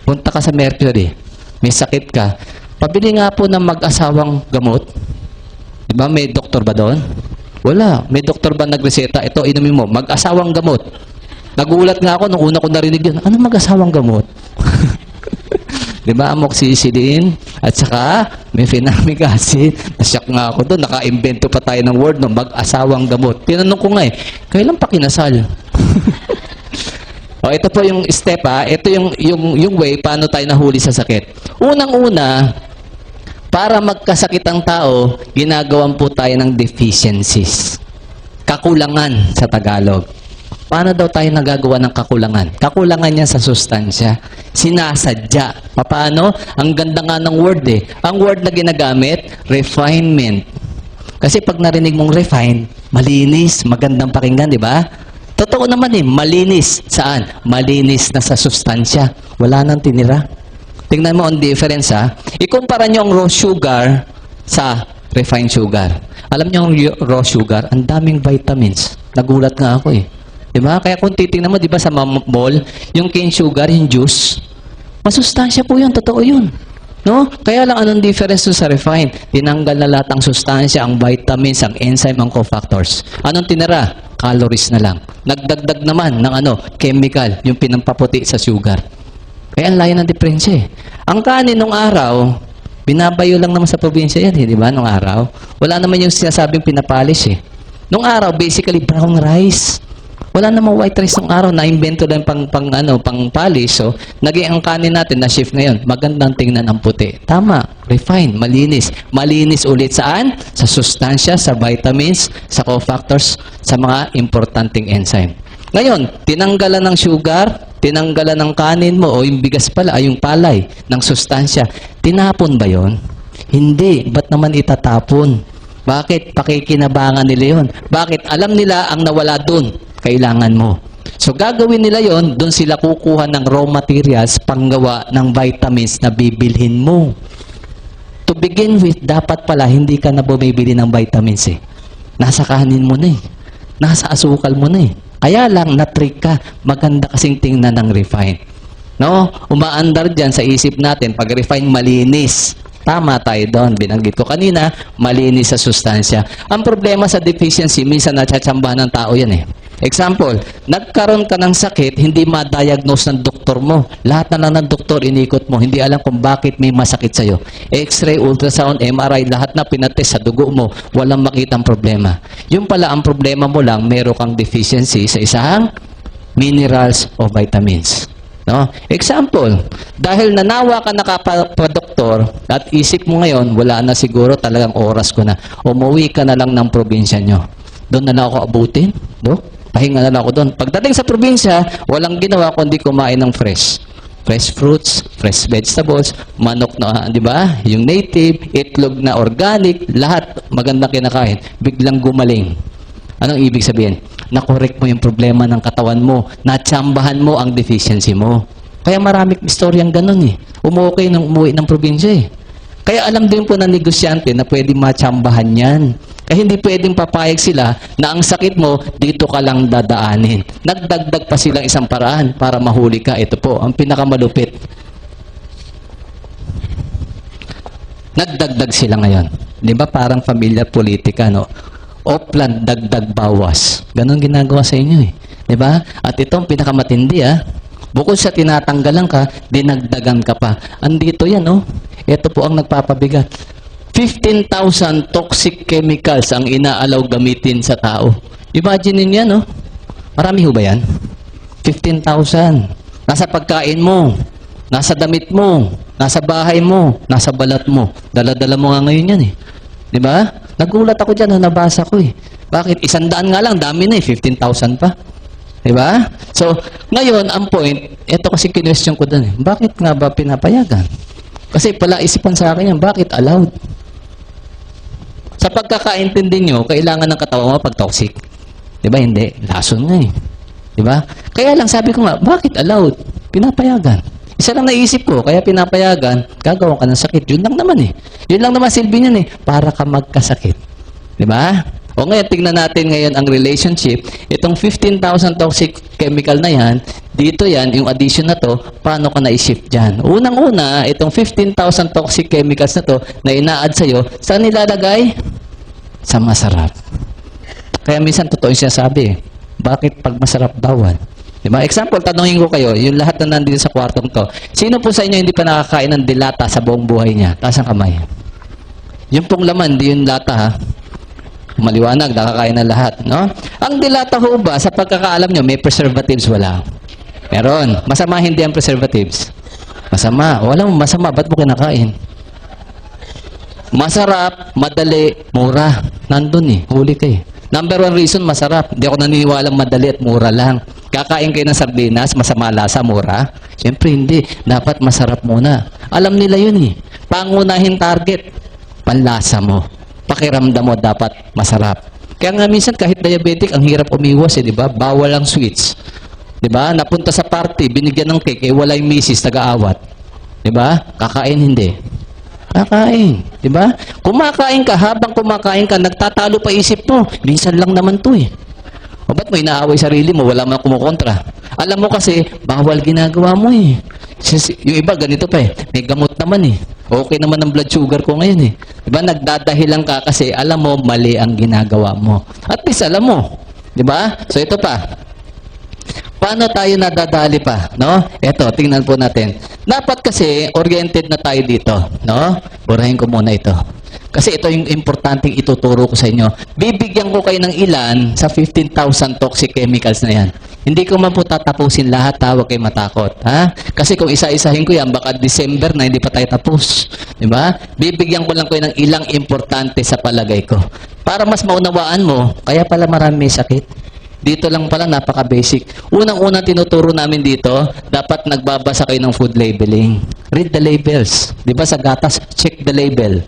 Speaker 1: Punta ka sa Mercury. May sakit ka. Pabili nga po ng mag-asawang gamot. Di ba? May doktor ba doon? Wala. May doktor ba nagreseta? Ito, inumin mo. Mag-asawang gamot. Nagulat nga ako nung una ko narinig yun. Ano mag-asawang gamot? Di ba? Amoxicillin. At saka, may phenamic acid. Nasyak nga ako doon. Naka-invento pa tayo ng word no, mag-asawang gamot. Tinanong ko nga eh, kailan pa kinasal? O, ito po yung step ha. Ito yung way paano tayo nahuli sa sakit. Unang-una, para magkasakit ang tao, ginagawan po tayo ng deficiencies. Kakulangan sa Tagalog. Paano daw tayo nagagawa ng kakulangan? Kakulangan niya sa sustansya. Sinasadya. Paano? Ang ganda nga ng word eh. Ang word na ginagamit, refinement. Kasi pag narinig mong refine, malinis, magandang pakinggan, di ba? Totoo naman eh, malinis. Saan? Malinis na sa sustansya. Wala nang tinira. Tingnan mo ang difference ha. Ikumpara nyo ang raw sugar sa refined sugar. Alam nyo ang raw sugar, ang daming vitamins. Nagulat nga ako eh. Diba? Kaya kung titingnan mo, diba sa mall, yung cane sugar, yung juice, masustansya po yun, totoo yun. No? Kaya lang anong difference sa refined? Tinanggal na lahat ang sustansya, ang vitamins, ang enzyme, ang cofactors. Anong tinira? Calories na lang. Nagdagdag naman ng chemical, yung pinampaputi sa sugar. Kaya ang layo ng diferensya eh. Ang kanin nung araw, binabayo lang naman sa probinsya yan eh, di ba? Nung araw. Wala naman yung sinasabing pinapalis eh. Nung araw, basically brown rice. Wala namang white rice nung araw, na-invento lang pang palis. So, naging ang kanin natin na shift ngayon, magandang tingnan ang puti. Tama, refine, malinis. Malinis ulit saan? Sa sustansya, sa vitamins, sa cofactors, sa mga importanteng enzyme. Ngayon, tinanggalan ng sugar, tinanggalan ng kanin mo, o yung bigas pala, ay yung palay, ng sustansya. Tinapon ba yon? Hindi. Ba't naman itatapon? Bakit? Pakikinabangan nila yon. Bakit? Alam nila ang nawala dun. Kailangan mo. So, gagawin nila yon, doon sila kukuha ng raw materials panggawa ng vitamins na bibilhin mo. To begin with, dapat pala hindi ka na bumibili ng vitamins eh. Nasa kanin mo na eh. Nasa asukal mo na eh. Kaya lang, na-trick ka. Maganda kasing tingnan ng refine. No? Umaandar dyan sa isip natin, pag refine, malinis. Tama tayo doon. Binanggit ko kanina, malinis sa sustansya. Ang problema sa deficiency, minsan natsatsambahan ng tao yan eh. Example, nagkaroon ka ng sakit, hindi ma-diagnose ng doktor mo. Lahat na lang ng doktor inikot mo, hindi alam kung bakit may masakit sa'yo. X-ray, ultrasound, MRI, lahat na pinatest sa dugo mo, walang makitang problema. Yung pala ang problema mo lang, meron kang deficiency sa isang minerals o vitamins. No? Example, dahil nanawa ka na doktor at isip mo ngayon, wala na siguro talagang oras ko na. Umuwi ka na lang ng probinsya nyo. Doon na lang ako abutin. No? Pahinga na lang ako doon. Pagdating sa probinsya, walang ginawa kundi kumain ng fresh. Fresh fruits, fresh vegetables, manok na, di ba? Yung native, itlog na organic, lahat magandang kinakain. Biglang gumaling. Anong ibig sabihin? Na-correct mo yung problema ng katawan mo. Natsambahan mo ang deficiency mo. Kaya maraming istoryang ganun eh. Umuwi ng umuwi ng probinsya eh. Kaya alam din po ng negosyante na pwedeng matsambahan yan. Kaya hindi pwedeng papayag sila na ang sakit mo, dito ka lang dadaanin. Nagdagdag pa silang isang paraan para mahuli ka. Ito po, ang pinakamalupit. Nagdagdag sila ngayon. Di ba parang familiar politika, no? Oplan, dagdag, bawas. Ganon ginagawa sa inyo eh. Di ba? At ito ang pinakamatindi Bukod sa tinatanggalan ka, dinagdagan ka pa. Andito yan, oh. Ito po ang nagpapabigat. 15,000 toxic chemicals ang inaalaw gamitin sa tao. Imagine niyo yan, no? Marami ho ba yan? 15,000. Nasa pagkain mo, nasa damit mo, nasa bahay mo, nasa balat mo. Dala-dala mo nga ngayon yan eh. Di ba? Nagulat ako dyan nung nabasa ko eh. Bakit? 100 nga lang, dami na eh, 15,000 pa. Diba? So, ngayon, ang point, ito kasi kinwestiyon ko dun eh. Bakit nga ba pinapayagan? Kasi pala isipan sa akin yan, bakit allowed? Sa pagkakaintindi nyo, kailangan ng katawan mo pag toxic. Diba? Hindi. Lason nga eh. Diba? Kaya lang sabi ko nga, bakit allowed? Pinapayagan. Isa lang naisip ko, kaya pinapayagan, gagawa ka ng sakit. Yun lang naman eh. Yun lang naman silbi niyan eh, para ka magkasakit. Diba? O ngayon, tingnan natin ngayon ang relationship. Itong 15,000 toxic chemical na yan, dito yan, yung addition na to, paano ka na-shift dyan? Unang-una, itong 15,000 toxic chemicals na to, na ina-add sa'yo, saan nilalagay? Sa masarap. Kaya minsan, totoo yung sinasabi eh. Bakit pag masarap dawan? Diba? Example, tanongin ko kayo, yung lahat na nandito sa kwartong to, sino po sa inyo hindi pa nakakain ng dilata sa buong buhay niya? Taas ang kamay. Yung pong laman, di yung lata ha. Maliwanag, nakakain na lahat. No? Ang dilata ho ba, sa pagkakaalam nyo, may preservatives wala? Meron. Masama hindi ang preservatives? Masama. Walang masama. Ba't mo kinakain? Masarap, madali, mura. Nandun eh. Huli kayo. Number 1 reason, masarap. Hindi ako naniniwalang madali at mura lang. Kakain kayo ng sardinas, masama lasa, mura? Siyempre hindi. Dapat masarap muna. Alam nila yun eh. Pangunahin target, panlasa mo. Pakiramdam mo dapat masarap. Kaya nga minsan kahit diabetic, ang hirap umiwas eh, di ba? Bawal ang sweets. Di ba? Napunta sa party, binigyan ng cake, eh wala yung misis, taga-awat. Di ba? Kakain hindi. Kakain. Di ba? Kumakain ka, habang kumakain ka, nagtatalo pa isip mo. Minsan lang naman to eh. O ba't mo inaaway sarili mo? Wala man kumukontra. Alam mo kasi, bawal ginagawa mo eh. Yung iba, ganito pa eh. May gamot naman eh. Okay naman ang blood sugar ko ngayon eh. Diba? Nagdadahilan ka kasi alam mo, mali ang ginagawa mo. At least alam mo. Diba? So ito pa. Paano tayo nadadali pa? No? Ito, tingnan po natin. Dapat kasi, oriented na tayo dito. No? Burahin ko muna ito. Kasi ito yung importanteng ituturo ko sa inyo. Bibigyan ko kayo ng ilan sa 15,000 toxic chemicals na yan. Hindi ko man po tatapusin lahat, ha? Huwag kayo matakot. Ha? Kasi kung isa-isahin ko yan, baka December na hindi pa tayo tapos. Diba? Bibigyan ko lang kayo ng ilang importante sa palagay ko. Para mas maunawaan mo, kaya pala marami may sakit. Dito lang pala, napaka-basic. Unang-unang tinuturo namin dito, dapat nagbabasa kayo ng food labeling. Read the labels. Diba sa gatas, check the label.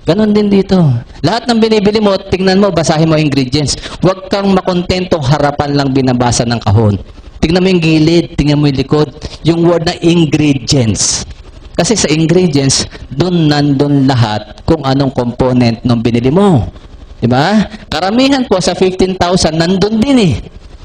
Speaker 1: Ganon din dito. Lahat ng binibili mo, tingnan mo, basahin mo ingredients. Huwag kang makontentong harapan lang binabasa ng kahon. Tingnan mo yung gilid, tingnan mo yung likod. Yung word na ingredients. Kasi sa ingredients, dun nandun lahat kung anong component ng binili mo. Diba? Karamihan po sa 15,000, nandun din eh.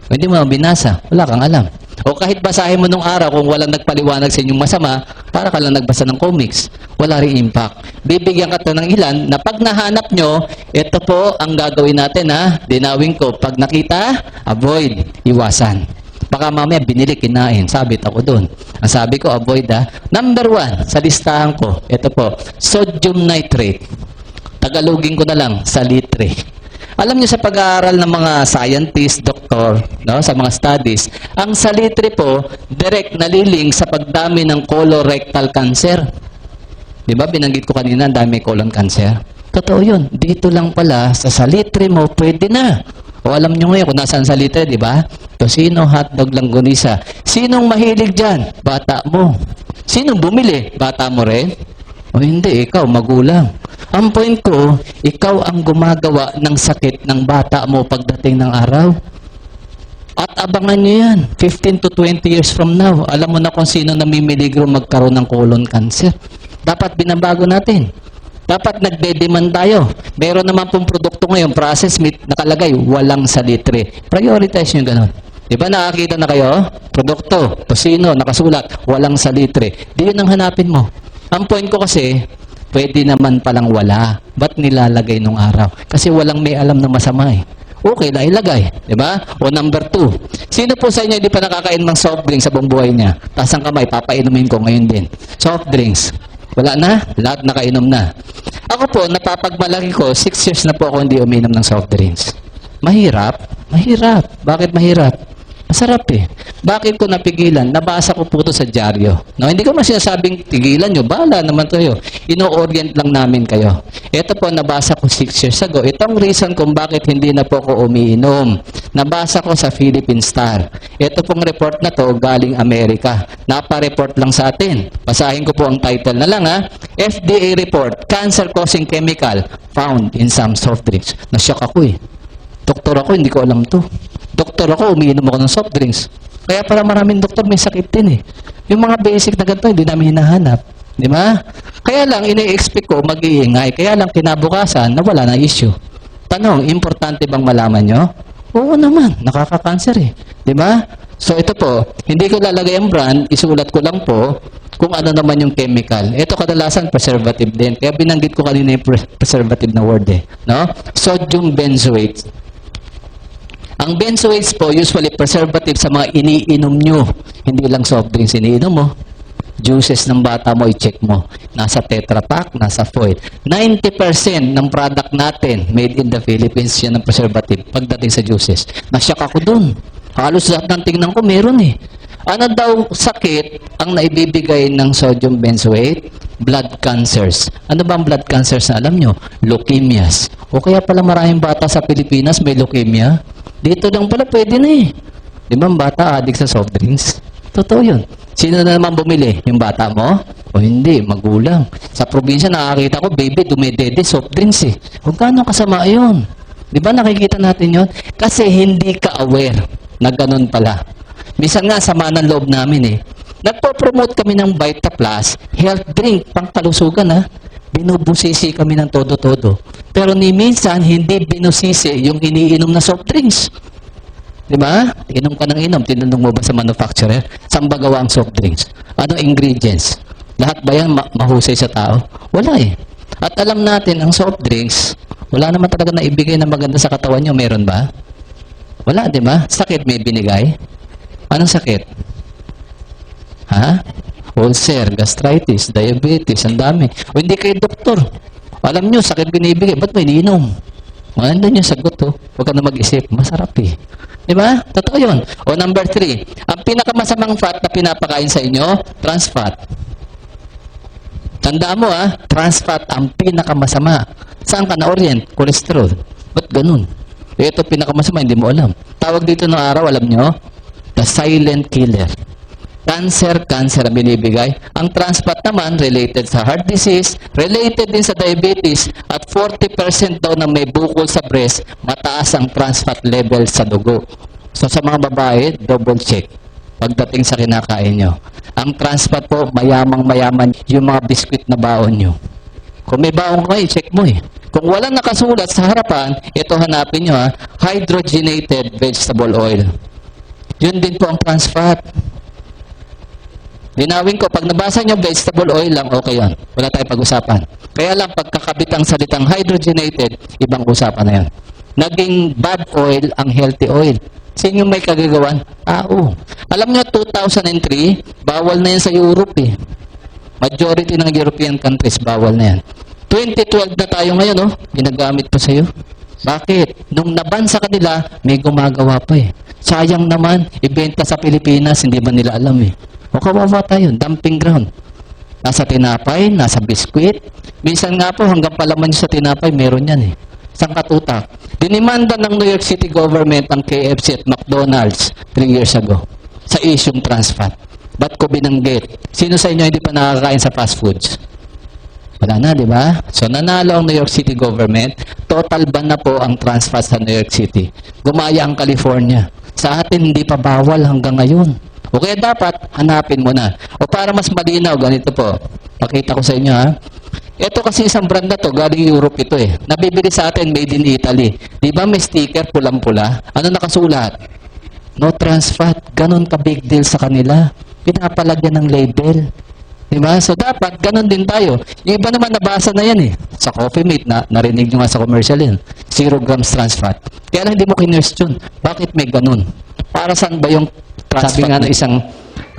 Speaker 1: Hindi mo binasa, wala kang alam. O kahit basahin mo nung araw kung walang nagpaliwanag sa inyong masama, para ka lang nagbasa ng comics. Wala rin impact. Bibigyan ka to ng ilan na pag nahanap nyo, ito po ang gagawin natin ha. Dinawin ko. Pag nakita, avoid. Iwasan. Baka mamaya binili, kinain. Sabit ako dun. Ang sabi ko, avoid ha. Number 1, sa listahan ko, ito po, sodium nitrate. Tagalogin ko na lang, salitre. Alam niyo sa pag-aaral ng mga scientist, doktor, no, sa mga studies, ang salitre po, direct naliling sa pagdami ng colorectal cancer. Di ba? Binanggit ko kanina, dami colon cancer. Totoo yun. Dito lang pala, sa salitre mo, pwede na. O alam niyo ngayon kung nasaan salitre, di ba? Tosino, hotdog, langgonisa. Sinong mahilig dyan? Bata mo. Sinong bumili? Bata mo rin? O hindi, ikaw, magulang. Ang point ko, ikaw ang gumagawa ng sakit ng bata mo pagdating ng araw. At abangan nyo yan, 15 to 20 years from now, alam mo na kung sino namimiligro magkaroon ng colon cancer. Dapat binabago natin. Dapat nagde-demand tayo. Meron naman pong produkto ngayon, processed meat, nakalagay, walang salitre. Prioritize nyo ganun. Di ba nakakita na kayo? Produkto, tosino, nakasulat, walang salitre. Di yun ang hanapin mo. Ang point ko kasi, pwede naman palang wala. Ba't nilalagay nung araw? Kasi walang may alam na masama eh. Okay na ilagay. Diba? O number 2. Sino po sa inyo hindi pa nakakain ng soft drinks sa buong buhay niya? Taas ang kamay, papainumin ko ngayon din. Soft drinks. Wala na? Lahat nakainom na. Ako po, napapagmalaki ko, 6 years na po ako hindi uminom ng soft drinks. Mahirap? Mahirap. Bakit mahirap? Masarap eh. Bakit ko napigilan? Nabasa ko po ito sa dyaryo. No, hindi ko sinasabing tigilan nyo. Bahala naman kayo. Ino-orient lang namin kayo. Ito po, nabasa ko 6 years ago. Ito ang reason kung bakit hindi na po ako umiinom. Nabasa ko sa Philippine Star. Ito pong report na to galing Amerika. Napa-report lang sa atin. Basahin ko po ang title na lang ha. FDA report, cancer-causing chemical found in some soft drinks. Nashock ako eh. Doktor ako, hindi ko alam to. Doktor ako, umiinom ako ng soft drinks. Kaya para maraming doktor may sakit din eh. Yung mga basic na ganito, hindi namin hinahanap. Di ba? Kaya lang, ini-expect ko mag-iingay. Kaya lang, kinabukasan, nawala na issue. Tanong, importante bang malaman nyo? Oo naman, nakaka-cancer eh. Di ba? So ito po, hindi ko lalagay ang brand, isulat ko lang po kung ano naman yung chemical. Ito kadalasan preservative din. Kaya binanggit ko kanina yung preservative na word eh. No? Sodium benzoate. Ang benzoates po, usually preservative sa mga iniinom nyo. Hindi lang soft drinks iniinom mo. Juices ng bata mo, i-check mo. Nasa Tetra Pak, nasa foil. 90% ng product natin made in the Philippines, yan ang preservative pagdating sa juices. Nasyak ako dun. Halos lahat ng tingnan ko, meron eh. Ano daw sakit ang naibibigay ng sodium benzoate? Blood cancers. Ano ba ang blood cancers na alam nyo? Leukemias. O kaya pala maraming bata sa Pilipinas may leukemia. Dito lang pala pwede na eh. Di ba ang bata addict sa soft drinks? Totoo yun. Sino na naman bumili? Yung bata mo? O hindi, magulang. Sa probinsya nakakita ko, baby, dumedede soft drinks eh. Huwag gano'ng kasama yun. Di ba nakikita natin yun? Kasi hindi ka aware na ganun pala. Minsan nga, sama ng loob namin eh. Nagpo-promote kami ng Vita Plus, health drink, pang kalusugan ha. Binubusisi kami ng todo-todo. Pero ni minsan, hindi binusisi yung iniinom na soft drinks. Di ba? Inom ka ng inom. Tinanong mo ba sa manufacturer? Saan ba gawa ang soft drinks? Anong ingredients? Lahat ba yan mahusay sa tao? Wala eh. At alam natin, ang soft drinks, wala naman talaga na ibigay na maganda sa katawan nyo. Meron ba? Wala, di ba? Sakit may binigay? Anong sakit? Ha? Ulcer, gastritis, diabetes, ang dami. O hindi kayo doktor. Alam nyo, sakit binibigay. Ba't may ininom? Maganda yung sagot, oh. Huwag ka na mag-isip. Masarap eh. Di ba? Totoo yun. O number 3, ang pinakamasamang fat na pinapakain sa inyo, trans fat. Tandaan mo trans fat ang pinakamasama. Saan ka na-orient? Cholesterol. Ba't ganun? Ito pinakamasama, hindi mo alam. Tawag dito ng araw, alam nyo? The silent killer. Cancer ang binibigay. Ang trans fat naman, related sa heart disease, related din sa diabetes, at 40% daw na may bukol sa breast, mataas ang trans fat level sa dugo. So sa mga babae, double check pagdating sa kinakain nyo. Ang trans fat po, mayamang-mayaman yung mga biskwit na baon nyo. Kung may baon ka, i-check mo eh. Kung walang nakasulat sa harapan, ito hanapin nyo hydrogenated vegetable oil. Yun din po ang trans fat. Linawin ko, pag nabasa nyo vegetable oil lang, okay yan. Wala tayong pag-usapan. Kaya lang, pagkakabit ang salitang hydrogenated, ibang usapan na yan. Naging bad oil ang healthy oil. Sino yung may kagagawan? Tao. Alam nyo, 2003, bawal na yan sa Europe eh. Majority ng European countries, bawal na yan. 2012 na tayo ngayon, ginagamit pa sa'yo. Bakit? Nung naban sa kanila, may gumagawa pa eh. Sayang naman, ibenta sa Pilipinas, hindi ba nila alam eh. O kawawa tayo, dumping ground. Nasa tinapay, nasa biskwit. Minsan nga po, hanggang palaman sa tinapay, meron yan eh. Isang katutak. Dinimanda ng New York City government ang KFC at McDonald's 3 years ago sa isyung trans fat. Ba't ko binanggit? Sino sa inyo hindi pa nakakain sa fast foods? Wala na, di ba? So, nanalo ang New York City government. Total ban na po ang trans fat sa New York City. Gumaya ang California. Sa atin, hindi pa bawal hanggang ngayon. O kaya dapat, hanapin mo na. O para mas malinaw, ganito po. Pakita ko sa inyo Ito kasi isang brand na to, galing Europe ito eh. Nabibili sa atin, made in Italy. Di ba may sticker, pulang-pula? Ano nakasulat? No trans fat. Ganon ka big deal sa kanila. Pinapalagyan ng label. Di ba? So dapat, ganon din tayo. Yung iba naman nabasa na yan eh. Sa Coffee Mate, narinig nyo nga sa commercial yan. 0 grams trans fat. Kaya lang hindi mo kinwestiyon. Bakit may ganon? Para saan ba yung trans fat? Sabi nga ng isang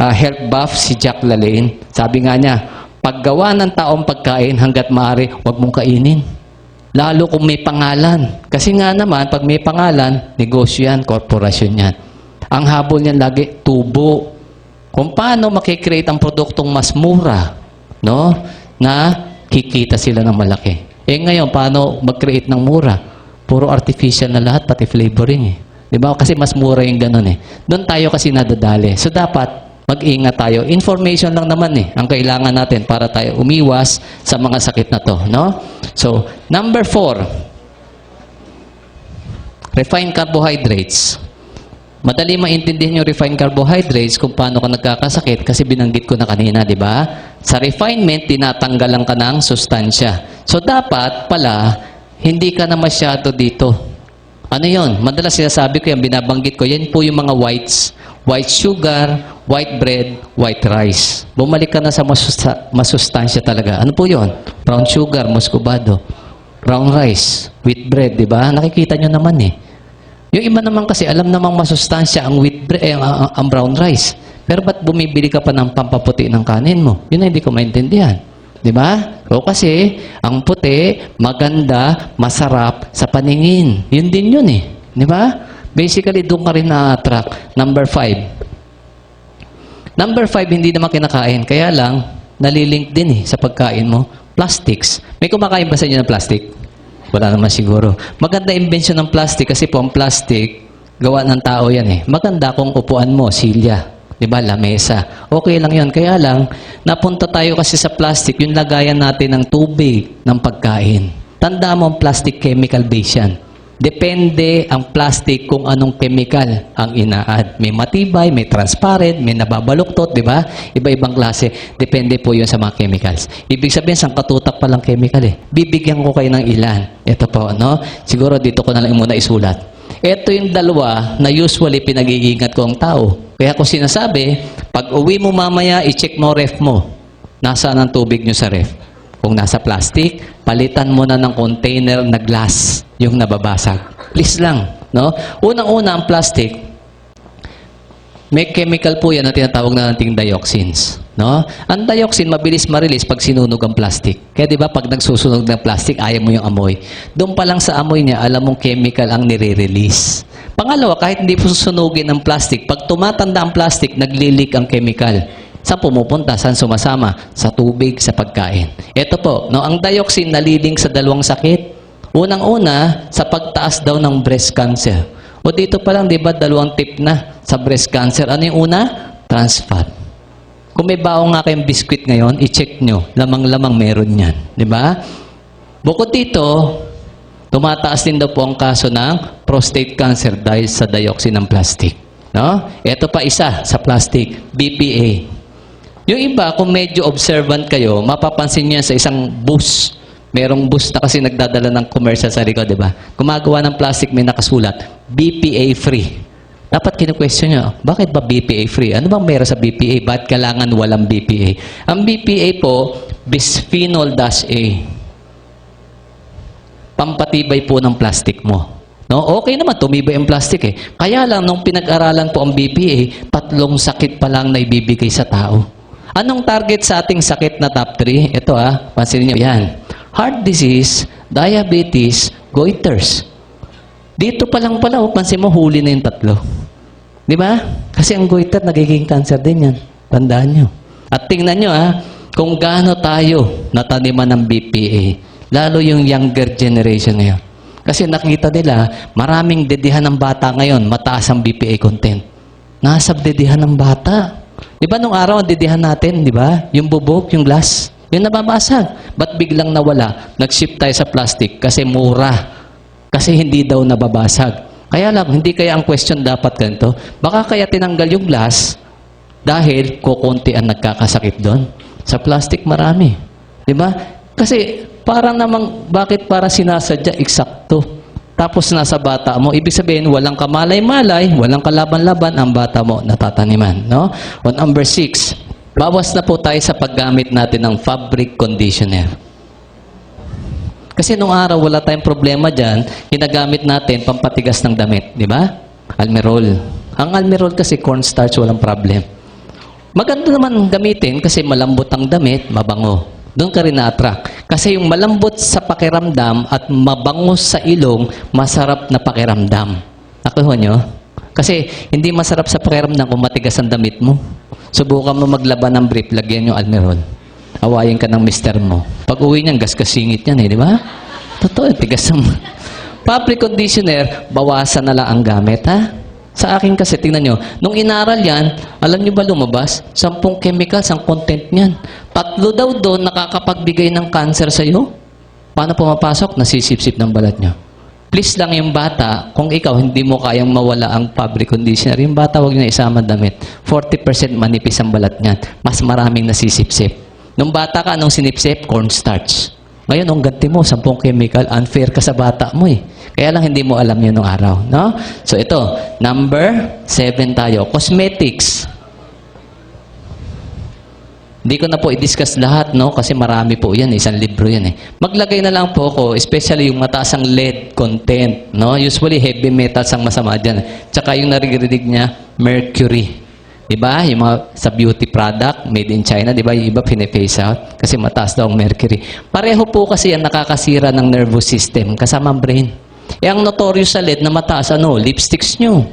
Speaker 1: health buff, si Jack LaLanne, sabi nga niya, paggawa ng taong pagkain hanggat maaari, huwag mong kainin. Lalo kung may pangalan. Kasi nga naman, pag may pangalan, negosyo yan, korporasyon yan. Ang habol niyan lagi, tubo. Kung paano makikreate ang produktong mas mura, no? Na kikita sila ng malaki. Eh ngayon, paano mag-create ng mura? Puro artificial na lahat, pati flavoring eh. Di ba? Kasi mas mura yung ganun eh. Doon tayo kasi nadadali. So dapat, mag-ingat tayo. Information lang naman eh, ang kailangan natin para tayo umiwas sa mga sakit na to, no? So, number 4, refined carbohydrates. Madali maintindihan yung refined carbohydrates kung paano ka nagkakasakit kasi binanggit ko na kanina, di ba? Sa refinement, tinatanggalan ka ng sustansya. So, dapat pala, hindi ka na masyado dito. Ano yon? Madalas sinasabi ko yan, binabanggit ko, yan po yung mga whites. White sugar, white bread, white rice. Bumalik ka na sa masustansya talaga. Ano po yon? Brown sugar, muscovado. Brown rice, wheat bread, di ba? Nakikita nyo naman eh. Yung iba naman kasi, alam namang masustansya ang wheat bread, ang brown rice. Pero ba't bumibili ka pa ng pampaputi ng kanin mo? Yun na hindi ko maintindihan. Di ba? O kasi, ang puti, maganda, masarap sa paningin. Yun din yun eh. Di ba? Basically, doon ka rin na-attract. Number 5. Number 5, hindi naman kinakain. Kaya lang, nalilink din eh sa pagkain mo. Plastics. May kumakain ba sa inyo ng plastic? Wala naman siguro. Maganda invention ng plastic kasi po ang plastic, gawa ng tao yan eh. Maganda kung upuan mo, silya. Diba? Lamesa. Okay lang yun. Kaya lang, napunta tayo kasi sa plastic, yung lagayan natin ng tubig ng pagkain. Tanda mo ang plastic chemical base yan. Depende ang plastic kung anong chemical ang ina-add. May matibay, may transparent, may nababaluktot, di ba? Iba-ibang klase. Depende po yun sa mga chemicals. Ibig sabihin, sangkatutak pa lang chemical eh. Bibigyan ko kayo ng ilan. Ito po, no? Siguro dito ko na lang muna isulat. Ito yung dalawa na usually pinag-iingat ko ang tao. Kaya ko sinasabi, pag uwi mo mamaya, i-check mo ref mo. Nasaan ang tubig nyo sa ref? Kung nasa plastic, palitan mo na ng container na glass yung nababasag. Please lang, no? Unang-una ang plastic, may chemical po yan na tinatawag na nating dioxins, no? Ang dioxin mabilis ma-release pag sinunog ang plastic. Kaya 'di ba pag nagsusunog ng plastic, ayaw mo yung amoy. Doon pa lang sa amoy niya, alam mong chemical ang nire-release. Pangalawa, kahit hindi po susunugin ng plastic, pag tumatanda ang plastic, nagli-leak ang chemical. Saan pumupunta? Saan sumasama? Sa tubig, sa pagkain. Ito po, no, ang dioxin nalilink sa dalawang sakit. Unang-una, sa pagtaas daw ng breast cancer. O dito pa lang, di ba, dalawang tip na sa breast cancer. Ano yung una? Trans fat. Kung may baong nga kayong biskwit ngayon, i-check nyo. Lamang-lamang meron yan. Di ba? Bukod dito, tumataas din daw po ang kaso ng prostate cancer dahil sa dioxin ng plastic. No? Ito pa isa sa plastic, BPA. Yung iba, kung medyo observant kayo, mapapansin niyo sa isang bus. Merong bus na kasi nagdadala ng commercial sa likod, di ba? Gumagawa ng plastic, may nakasulat, BPA free. Dapat kinu-question nyo, bakit ba BPA free? Ano bang meron sa BPA? Bakit kailangan walang BPA? Ang BPA po, bisphenol-A. Pampatibay po ng plastic mo. No? Okay naman, tumibay ang plastic eh. Kaya lang, nung pinag-aralan po ang BPA, 3 sakit pa lang na ibibigay sa tao. Anong target sa ating sakit na top 3? Ito pansinin niyo yan. Heart disease, diabetes, goiters. Dito pa lang pala, pansin mo, huli na yung 3. Di ba? Kasi ang goiter, nagiging cancer din yan. Tandaan nyo. At tingnan nyo kung gaano tayo nataniman ng BPA. Lalo yung younger generation ngayon. Kasi nakita nila, maraming dedihan ng bata ngayon, mataas ang BPA content. Nasa dedihan ng bata. Di ba nung araw ang dedihan natin, di ba? Yung bubog, yung glass, yung nababasag. Ba't biglang nawala? Nag-shift tayo sa plastic kasi mura. Kasi hindi daw nababasag. Kaya lang, hindi kaya ang question dapat ganito. Baka kaya tinanggal yung glass dahil kukunti ang nagkakasakit doon. Sa plastic marami. Di ba? Kasi parang namang, bakit para sinasadya eksakto? Tapos nasa bata mo, ibig sabihin, walang kamalay-malay, walang kalaban-laban, ang bata mo natataniman. No? On number 6, bawas na po tayo sa paggamit natin ng fabric conditioner. Kasi nung araw, wala tayong problema dyan, ginagamit natin pampatigas ng damit. Di ba? Almerol. Ang almerol kasi cornstarch, walang problem. Maganda naman gamitin kasi malambot ang damit, mabango. Doon ka rin na-attract. Kasi yung malambot sa pakiramdam at mabango sa ilong, masarap na pakiramdam. Nakuha nyo? Kasi hindi masarap sa pakiramdam kung matigas ang damit mo. Subukan mo maglaban ng brief, lagyan yung almerol. Awayin ka ng mister mo. Pag uwi niyan, gas-kasingit yan di ba? Totoo, tigas ang... Fabric conditioner, bawasan na lang ang gamit, ha? Sa akin kasi, tingnan nyo, nung inaral yan, alam nyo ba lumabas? 10 chemicals ang content niyan. 3 daw doon nakakapagbigay ng cancer sa'yo. Paano pumapasok? Nasisip-sip ng balat nyo. Please lang yung bata, kung ikaw hindi mo kayang mawala ang fabric conditioner, yung bata huwag nyo na isama damit. 40% manipis ang balat niyan. Mas maraming nasisip-sip. Nung bata ka, anong sinipsip? Cornstarch. Ngayon, ang ganti mo, 10 chemical, unfair ka sa bata mo eh. Kaya lang hindi mo alam yun nung araw. No? So ito, number 7 tayo. Cosmetics. Hindi ko na po i-discuss lahat, no? Kasi marami po yan. Isang libro yan eh. Maglagay na lang po ako, especially yung mataas ang lead content. No? Usually, heavy metals ang masama dyan. Tsaka yung naririnig niya, mercury. Diba? Yung mga sa beauty product, made in China, diba? Yung iba pine-face out kasi mataas daw ang mercury. Pareho po kasi yan nakakasira ng nervous system kasama ang brain. Eh, ang notorious sa lead na mataas, lipsticks nyo.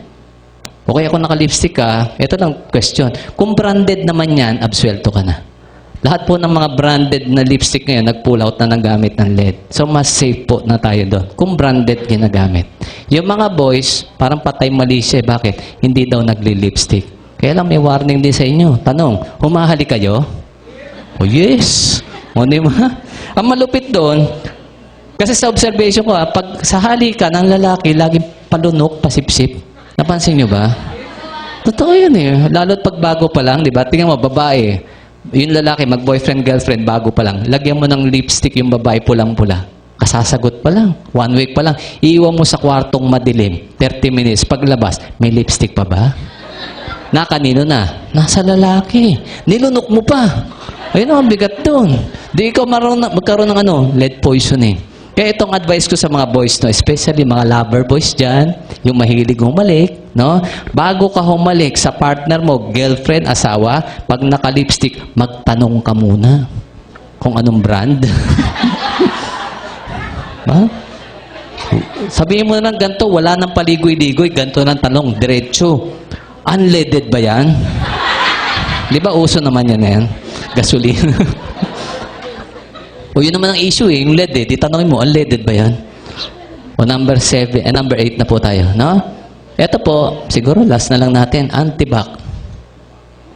Speaker 1: Okay, ako naka-lipstick ka, ito lang question. Kung branded naman yan, absuelto ka na. Lahat po ng mga branded na lipstick ngayon, nag-pull out na ng gamit ng lead. So, mas safe po na tayo doon. Kung branded ginagamit. Yung mga boys, parang patay mali siya. Bakit? Hindi daw nagli-lipstick. Kaya lang may warning din sa inyo. Tanong, humahali kayo? Oh yes. O di ba? Ang malupit doon, kasi sa observation ko, pag sa hali ka ng lalaki, laging palunok, pasipsip. Napansin nyo ba? Totoo yan eh. Lalo't pag bago pa lang, di ba? Tingnan mo, babae. Yung lalaki, mag-boyfriend, girlfriend, bago pa lang. Lagyan mo ng lipstick yung babae pulang-pula. Kasasagot pa lang. 1 week pa lang. Iiwan mo sa kwartong madilim. 30 minutes. Paglabas, may lipstick pa ba? Na kanino na? Nasa lalaki. Nilunok mo pa. Ayun ang bigat doon. Di ikaw magkaroon ng lead poisoning. Kaya itong advice ko sa mga boys, no, especially mga lover boys dyan, yung mahilig humalik, no? Bago ka humalik sa partner mo, girlfriend, asawa, pag naka-lipstick, magtanong ka muna kung anong brand. Ha? Sabihin mo na ng ganito, wala nang paligoy-ligoy, ganito ng tanong, diretso. Unleaded ba yan? Di ba uso naman yan na yan? Gasolina. O yun naman ang issue eh, yung lead eh. Di tanongin mo, unleaded ba yan? O number 8 na po tayo, no? Ito po, siguro last na lang natin, antibac.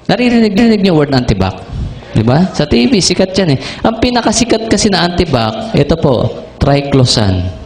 Speaker 1: Naririnig niyo word antibac? Di ba? Sa TV, sikat yan eh. Ang pinakasikat kasi na antibac, ito po, triclosan.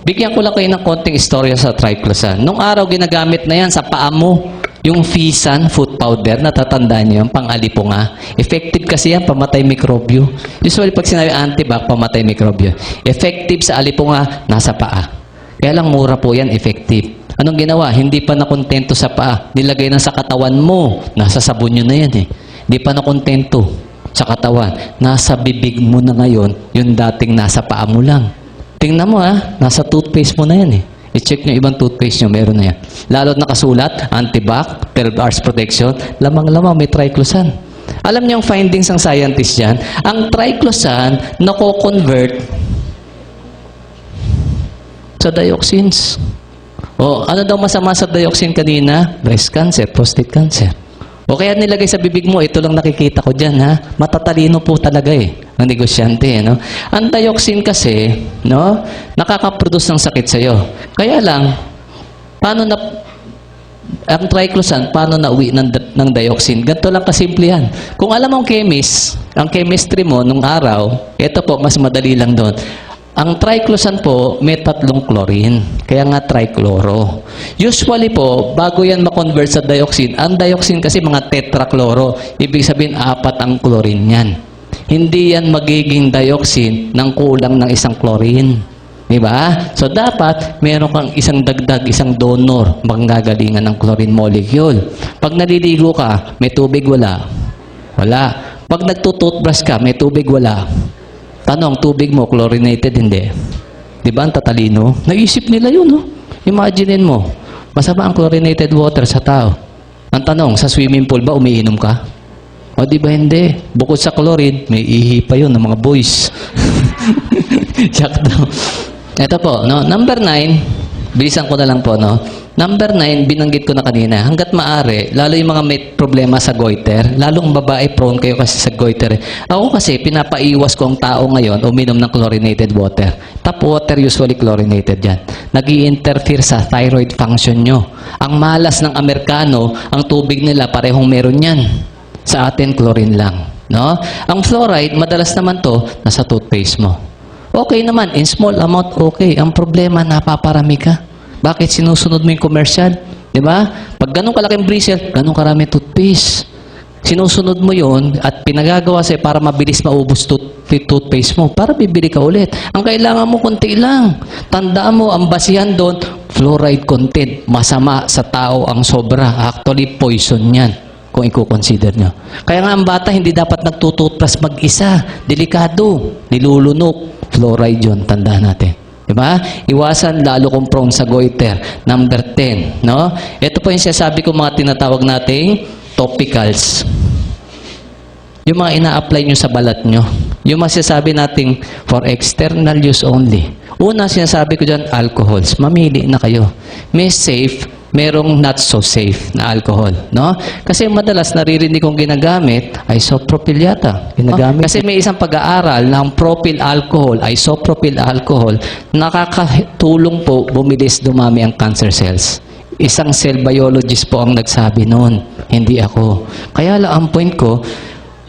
Speaker 1: Bigyan ko lang kayo ng konting istorya sa triclosan. Nung araw, ginagamit na yan sa paa mo. Yung Fisan foot powder, natatandaan niyo, pang-alipunga. Effective kasi yan, pamatay mikrobyo. Usually, pag sinabi antibac, pamatay mikrobyo. Effective sa alipunga, nasa paa. Kaya lang, mura po yan, effective. Anong ginawa? Hindi pa nakontento sa paa. Nilagay na sa katawan mo. Nasa sabon nyo na yan eh. Hindi pa nakontento sa katawan. Nasa bibig mo na ngayon, yung dating nasa paa mo lang. Tingnan mo nasa toothpaste mo na yan eh. I-check nyo ibang toothpaste nyo, meron na yan. Lalo't nakasulat, antibac, 12 hours protection, lamang-lamang may triclosan. Alam niyo ang findings ng scientist dyan? Ang triclosan, nako-convert sa dioxins. O, ano daw masama sa dioxin kanina? Breast cancer, prostate cancer. O kaya nilagay sa bibig mo, ito lang nakikita ko dyan, ha? Matatalino po talaga eh, ng negosyante, no? Ang dioxin kasi, no? Nakaka-produce ng sakit sa'yo. Kaya lang, ang triclosan, paano nauwi ng dioxin? Ganito lang kasimple yan. Kung alam mong chemist, ang chemistry mo nung araw, ito po, mas madali lang doon. Ang triclosan po, may 3 chlorine. Kaya nga trichloro. Usually po, bago yan ma-convert sa dioxin, ang dioxin kasi mga tetrachloro. Ibig sabihin, 4 ang chlorine yan. Hindi yan magiging dioxin ng kulang ng 1 chlorine. Diba? So, dapat, meron kang isang dagdag, isang donor, manggagalingan ng chlorine molecule. Pag naliligo ka, may tubig, wala. Wala. Pag nagtutoothbrush ka, may tubig, wala. Tanong, tubig mo, chlorinated, hindi. Di ba ang tatalino? Naisip nila yun, no? Imaginein mo, masama ang chlorinated water sa tao. Ang tanong, sa swimming pool ba umiinom ka? O di ba hindi? Bukod sa chlorine, may ihi pa yun ng mga boys. Check daw. Ito po, no? Number 9, Bilisan ko na lang po, no? Number 9, binanggit ko na kanina, hanggat maaari, lalo yung mga may problema sa goiter, lalo ang babae prone kayo kasi sa goiter. Ako kasi, pinapaiwas ko ang tao ngayon uminom ng chlorinated water. Tap water usually chlorinated yan. Nag-i-interfere sa thyroid function nyo. Ang malas ng Amerikano, ang tubig nila parehong meron yan. Sa atin, chlorine lang. No? Ang fluoride, madalas naman to, nasa toothpaste mo. Okay naman, in small amount, okay. Ang problema, napaparami ka. Bakit sinusunod mo yung commercial? Di ba? Pag ganun kalaking bristle, ganun karami toothpaste. Sinusunod mo yon at pinagagawa sa'yo para mabilis maubos toothpaste mo, para bibili ka ulit. Ang kailangan mo, konti lang. Tandaan mo, ang basihan doon, fluoride content. Masama sa tao ang sobra. Actually, poison yan kung i-consider nyo. Kaya nga ang bata hindi dapat nagtututras mag-isa. Delikado. Nilulunok. Fluoride yun. Tandaan natin. Diba? Iwasan lalo kung prone sa goiter. Number 10. No? Ito po yung sinasabi ko mga tinatawag nating topicals. Yung mga ina-apply nyo sa balat nyo. Yung masasabi nating for external use only. Una sinasabi ko dyan, alcohols. Mamili na kayo. May safe, merong not so safe na alcohol, no? Kasi madalas naririnig kong ginagamit, isopropyl yata. Ginagamit. Kasi may isang pag-aaral ng propyl alcohol, isopropyl alcohol, nakakatulong po bumilis dumami ang cancer cells. Isang cell biologist po ang nagsabi noon, hindi ako. Kaya lang ang point ko,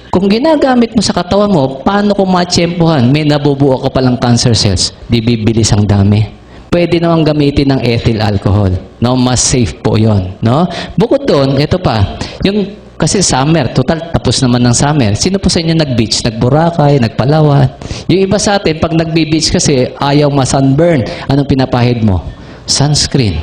Speaker 1: kung ginagamit mo sa katawan mo, paano kung matsyempohan, may nabubuo ka palang cancer cells, di bibilis ang dami. Pwede namang gamitin ng ethyl alcohol. No? Mas safe po yon, no? Bukod doon, ito pa. Yung, kasi summer, total tapos naman ng summer. Sino po sa inyo nag-beach? Nag-Boracay, nagpalawan? Yung iba sa atin, pag nag-beach kasi, ayaw ma-sunburn. Anong pinapahid mo? Sunscreen.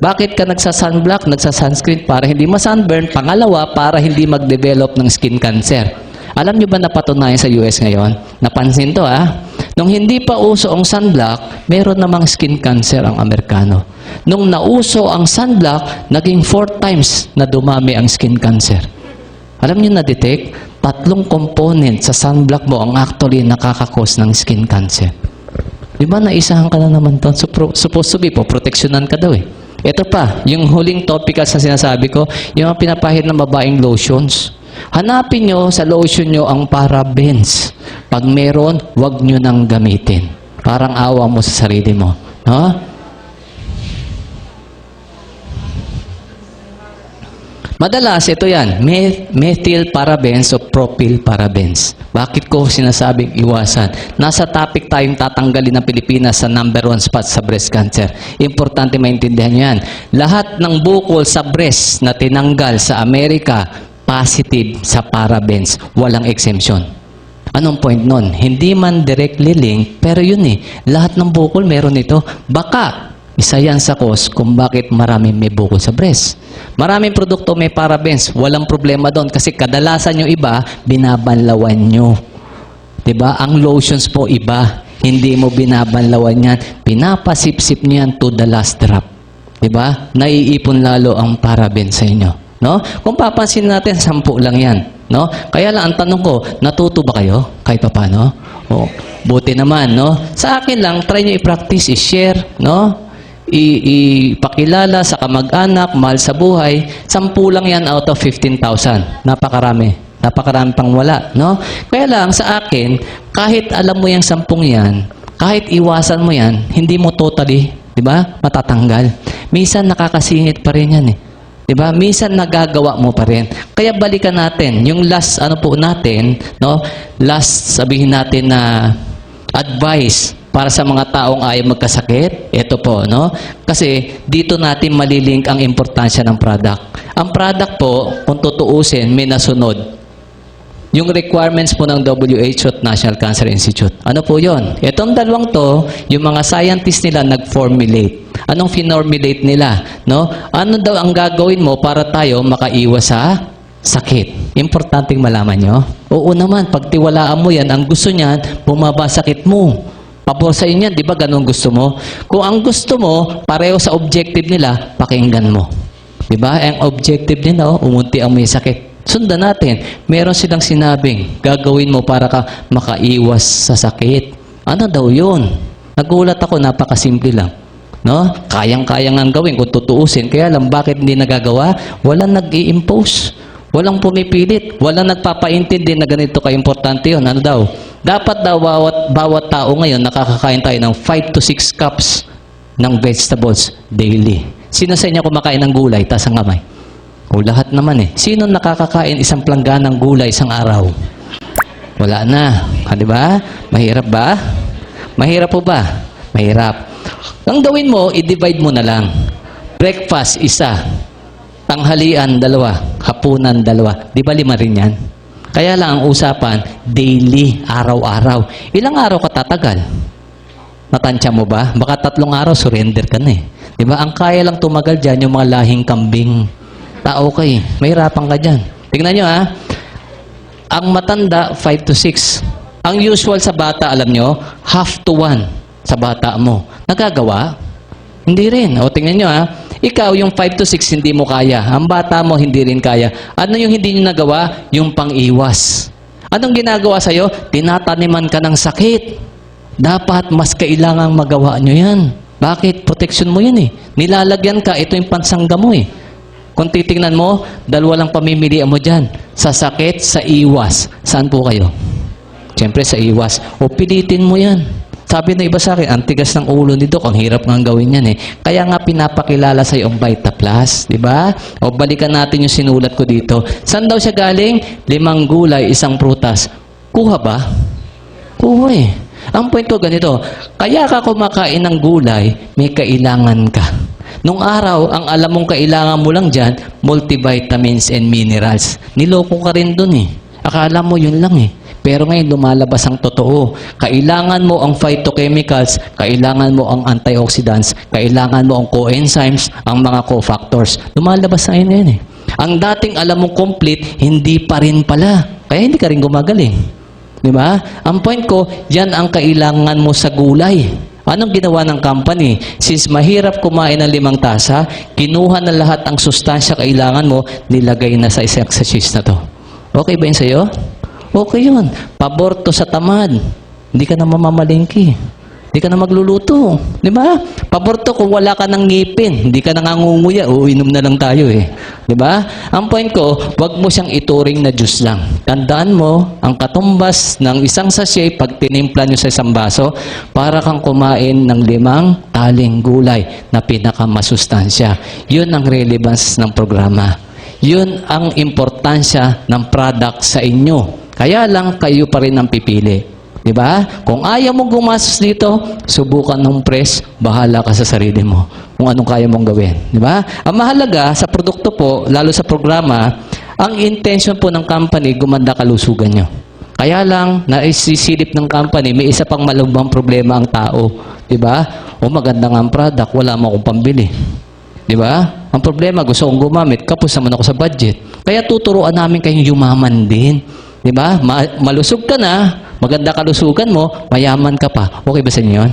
Speaker 1: Bakit ka nagsa-sunblock? Nagsa-sunscreen para hindi ma-sunburn. Pangalawa, para hindi mag-develop ng skin cancer. Alam nyo ba napatunayan sa US ngayon? Napansin to, Nung hindi pa uso ang sunblock, meron namang skin cancer ang Amerikano. Nung nauso ang sunblock, naging 4 times na dumami ang skin cancer. Alam niyo na-detect? 3 component sa sunblock mo ang actually nakakakos ng skin cancer. Di ba naisahan ka na naman to? Supposed to be po, proteksyonan ka daw eh. Ito pa, yung huling topical sa sinasabi ko, yung pinapahid ng babaeng lotions. Hanapin nyo sa lotion nyo ang parabens. Pag meron, wag nyo nang gamitin. Parang awa mo sa sarili mo. No? Madalas, ito yan. Methyl parabens o propyl parabens. Bakit ko sinasabing iwasan? Nasa topic tayong tatanggalin ng Pilipinas sa number 1 spot sa breast cancer. Importante maintindihan yan. Lahat ng bukol sa breast na tinanggal sa Amerika, positive sa parabens. Walang exemption. Anong point nun? Hindi man directly link, pero yun lahat ng bukol meron ito. Baka, isa yan sa cause kung bakit maraming may bukol sa breast. Maraming produkto may parabens. Walang problema doon kasi kadalasan yung iba, binabanlawan nyo. Diba? Ang lotions po iba. Hindi mo binabanlawan yan. Pinapasipsip nyo yan to the last drop. Diba? Naiipon lalo ang parabens sa inyo. No? Kung papansin natin, 10 lang yan. No? Kaya lang, ang tanong ko, natuto ba kayo? Kahit pa paano? O, buti naman, no? Sa akin lang, try nyo i-practice, i-share, no? Ipakilala sa kamag-anak, mahal sa buhay. 10 lang yan out of 15,000. Napakarami. Napakarami pang wala, no? Kaya lang, sa akin, kahit alam mo yung 10 yan, kahit iwasan mo yan, hindi mo totally, di ba, matatanggal. Minsan, nakakasingit pa rin yan Diba? Minsan nagagawa mo pa rin. Kaya balikan natin. Yung last, natin, no? Last, sabihin natin na advice para sa mga taong ayaw magkasakit. Ito po, no? Kasi dito natin malilink ang importansya ng product. Ang product po, kung tutuusin, may nasunod. Yung requirements po ng WHO at National Cancer Institute. Ano po yon? Itong dalawang to, yung mga scientists nila nag-formulate. Anong finormulate nila? No? Ano daw ang gagawin mo para tayo makaiwas sa sakit? Importanteng malaman nyo. Oo naman, pagtiwalaan mo yan, ang gusto niyan, bumaba sakit mo. Pabor sa inyo yan, di ba ganun gusto mo? Kung ang gusto mo, pareho sa objective nila, pakinggan mo. Di ba? Ang objective nila, umunti ang may sakit. Sundan natin. Meron silang sinabing, gagawin mo para ka makaiwas sa sakit. Ano daw yun? Nagulat ako, napakasimple lang. No? Kayang-kaya nga gawin kung tutuusin. Kaya lang, bakit hindi nagagawa? Walang nag-i-impose. Walang pumipilit. Walang nagpapaintindi na ganito ka-importante yun. Ano daw? Dapat daw bawat tao ngayon nakakakain tayo ng 5 to 6 cups ng vegetables daily. Sino sa inyo kumakain ng gulay? Taas ang kamay. O lahat naman eh. Sino nakakakain isang plangganang gulay isang araw? Wala na. Di ba? Mahirap ba? Mahirap po ba? Mahirap. Ang gawin mo, i-divide mo na lang. Breakfast, 1. Tanghalian, 2. Hapunan, 2. Di ba 5 rin yan? Kaya lang ang usapan, daily, araw-araw. Ilang araw ka tatagal? Natansya mo ba? Baka 3 araw, surrender ka na eh. Di ba? Ang kaya lang tumagal dyan, yung mga lahing kambing. Tao ka eh. Mahirapan ka dyan. Tignan nyo ha. Ang matanda, 5 to 6. Ang usual sa bata, alam nyo, 1/2 sa bata mo. Nagagawa? Hindi rin. O tingnan nyo ha. Ikaw, yung 5 to 6, hindi mo kaya. Ang bata mo, hindi rin kaya. Ano yung hindi nyo nagawa? Yung pang-iwas. Anong ginagawa sa'yo? Tinataniman ka ng sakit. Dapat mas kailangang magawa nyo yan. Bakit? Protection mo yan eh. Nilalagyan ka, ito yung pansangga mo eh. Kung titingnan mo, 2 lang pamimilian mo dyan. Sa sakit, sa iwas. Saan po kayo? Siyempre sa iwas. O pilitin mo yan. Sabi na iba sa akin, ang tigas ng ulo nito, ang hirap nga gawin yan eh. Kaya nga pinapakilala sa iyo ang Vita Plus, di ba? O balikan natin yung sinulat ko dito. Saan daw siya galing? 5 gulay, 1 prutas. Kuha ba? Kuha eh. Ang point ko ganito, kaya ka kumakain ng gulay, may kailangan ka. Nung araw, ang alam mong kailangan mo lang dyan, multivitamins and minerals. Niloko ka rin dun eh. Akala mo yun lang eh. Pero ngayon, lumalabas ang totoo. Kailangan mo ang phytochemicals, kailangan mo ang antioxidants, kailangan mo ang coenzymes, ang mga cofactors. Lumalabas na yun eh. Ang dating alam mong complete, hindi pa rin pala. Kaya hindi ka rin gumagaling. Di ba? Ang point ko, yan ang kailangan mo sa gulay. Anong ginawa ng company? Since mahirap kumain ng 5 tasa, kinuha na lahat ang sustansya kailangan mo, nilagay na sa isang sachets na to. Okay ba yun sa'yo? Okay yun. Pabor to sa tamad. Hindi ka na mamamalingki. Hindi ka na magluluto. Di ba? Pabor to kung wala ka ng ngipin. Hindi ka na ngangunguya. Uinom na lang tayo eh. Di ba? Ang point ko, wag mo siyang ituring na juice lang. Tandaan mo, ang katumbas ng isang sachet, pag tinimpla nyo sa isang baso, para kang kumain ng 5 taling gulay na pinakamasustansya. Yun ang relevance ng programa. Yun ang importansya ng product sa inyo. Kaya lang kayo pa rin ang pipili. Diba? Kung ayaw mong gumastos dito, subukan ng press, bahala ka sa sarili mo. Kung anong kaya mong gawin. Diba? Ang mahalaga sa produkto po, lalo sa programa, ang intention po ng company, gumanda kalusugan nyo. Kaya lang, naisisilip ng company, may isa pang malubhang problema ang tao. Diba? O maganda nga ang product, wala mo akong pambili. Diba? Ang problema, gusto kong gumamit, kapos naman ako sa budget. Kaya tuturuan namin kayong yumaman din. Diba? Malusog ka na, maganda kalusugan mo, mayaman ka pa. Okay ba sa inyo yun?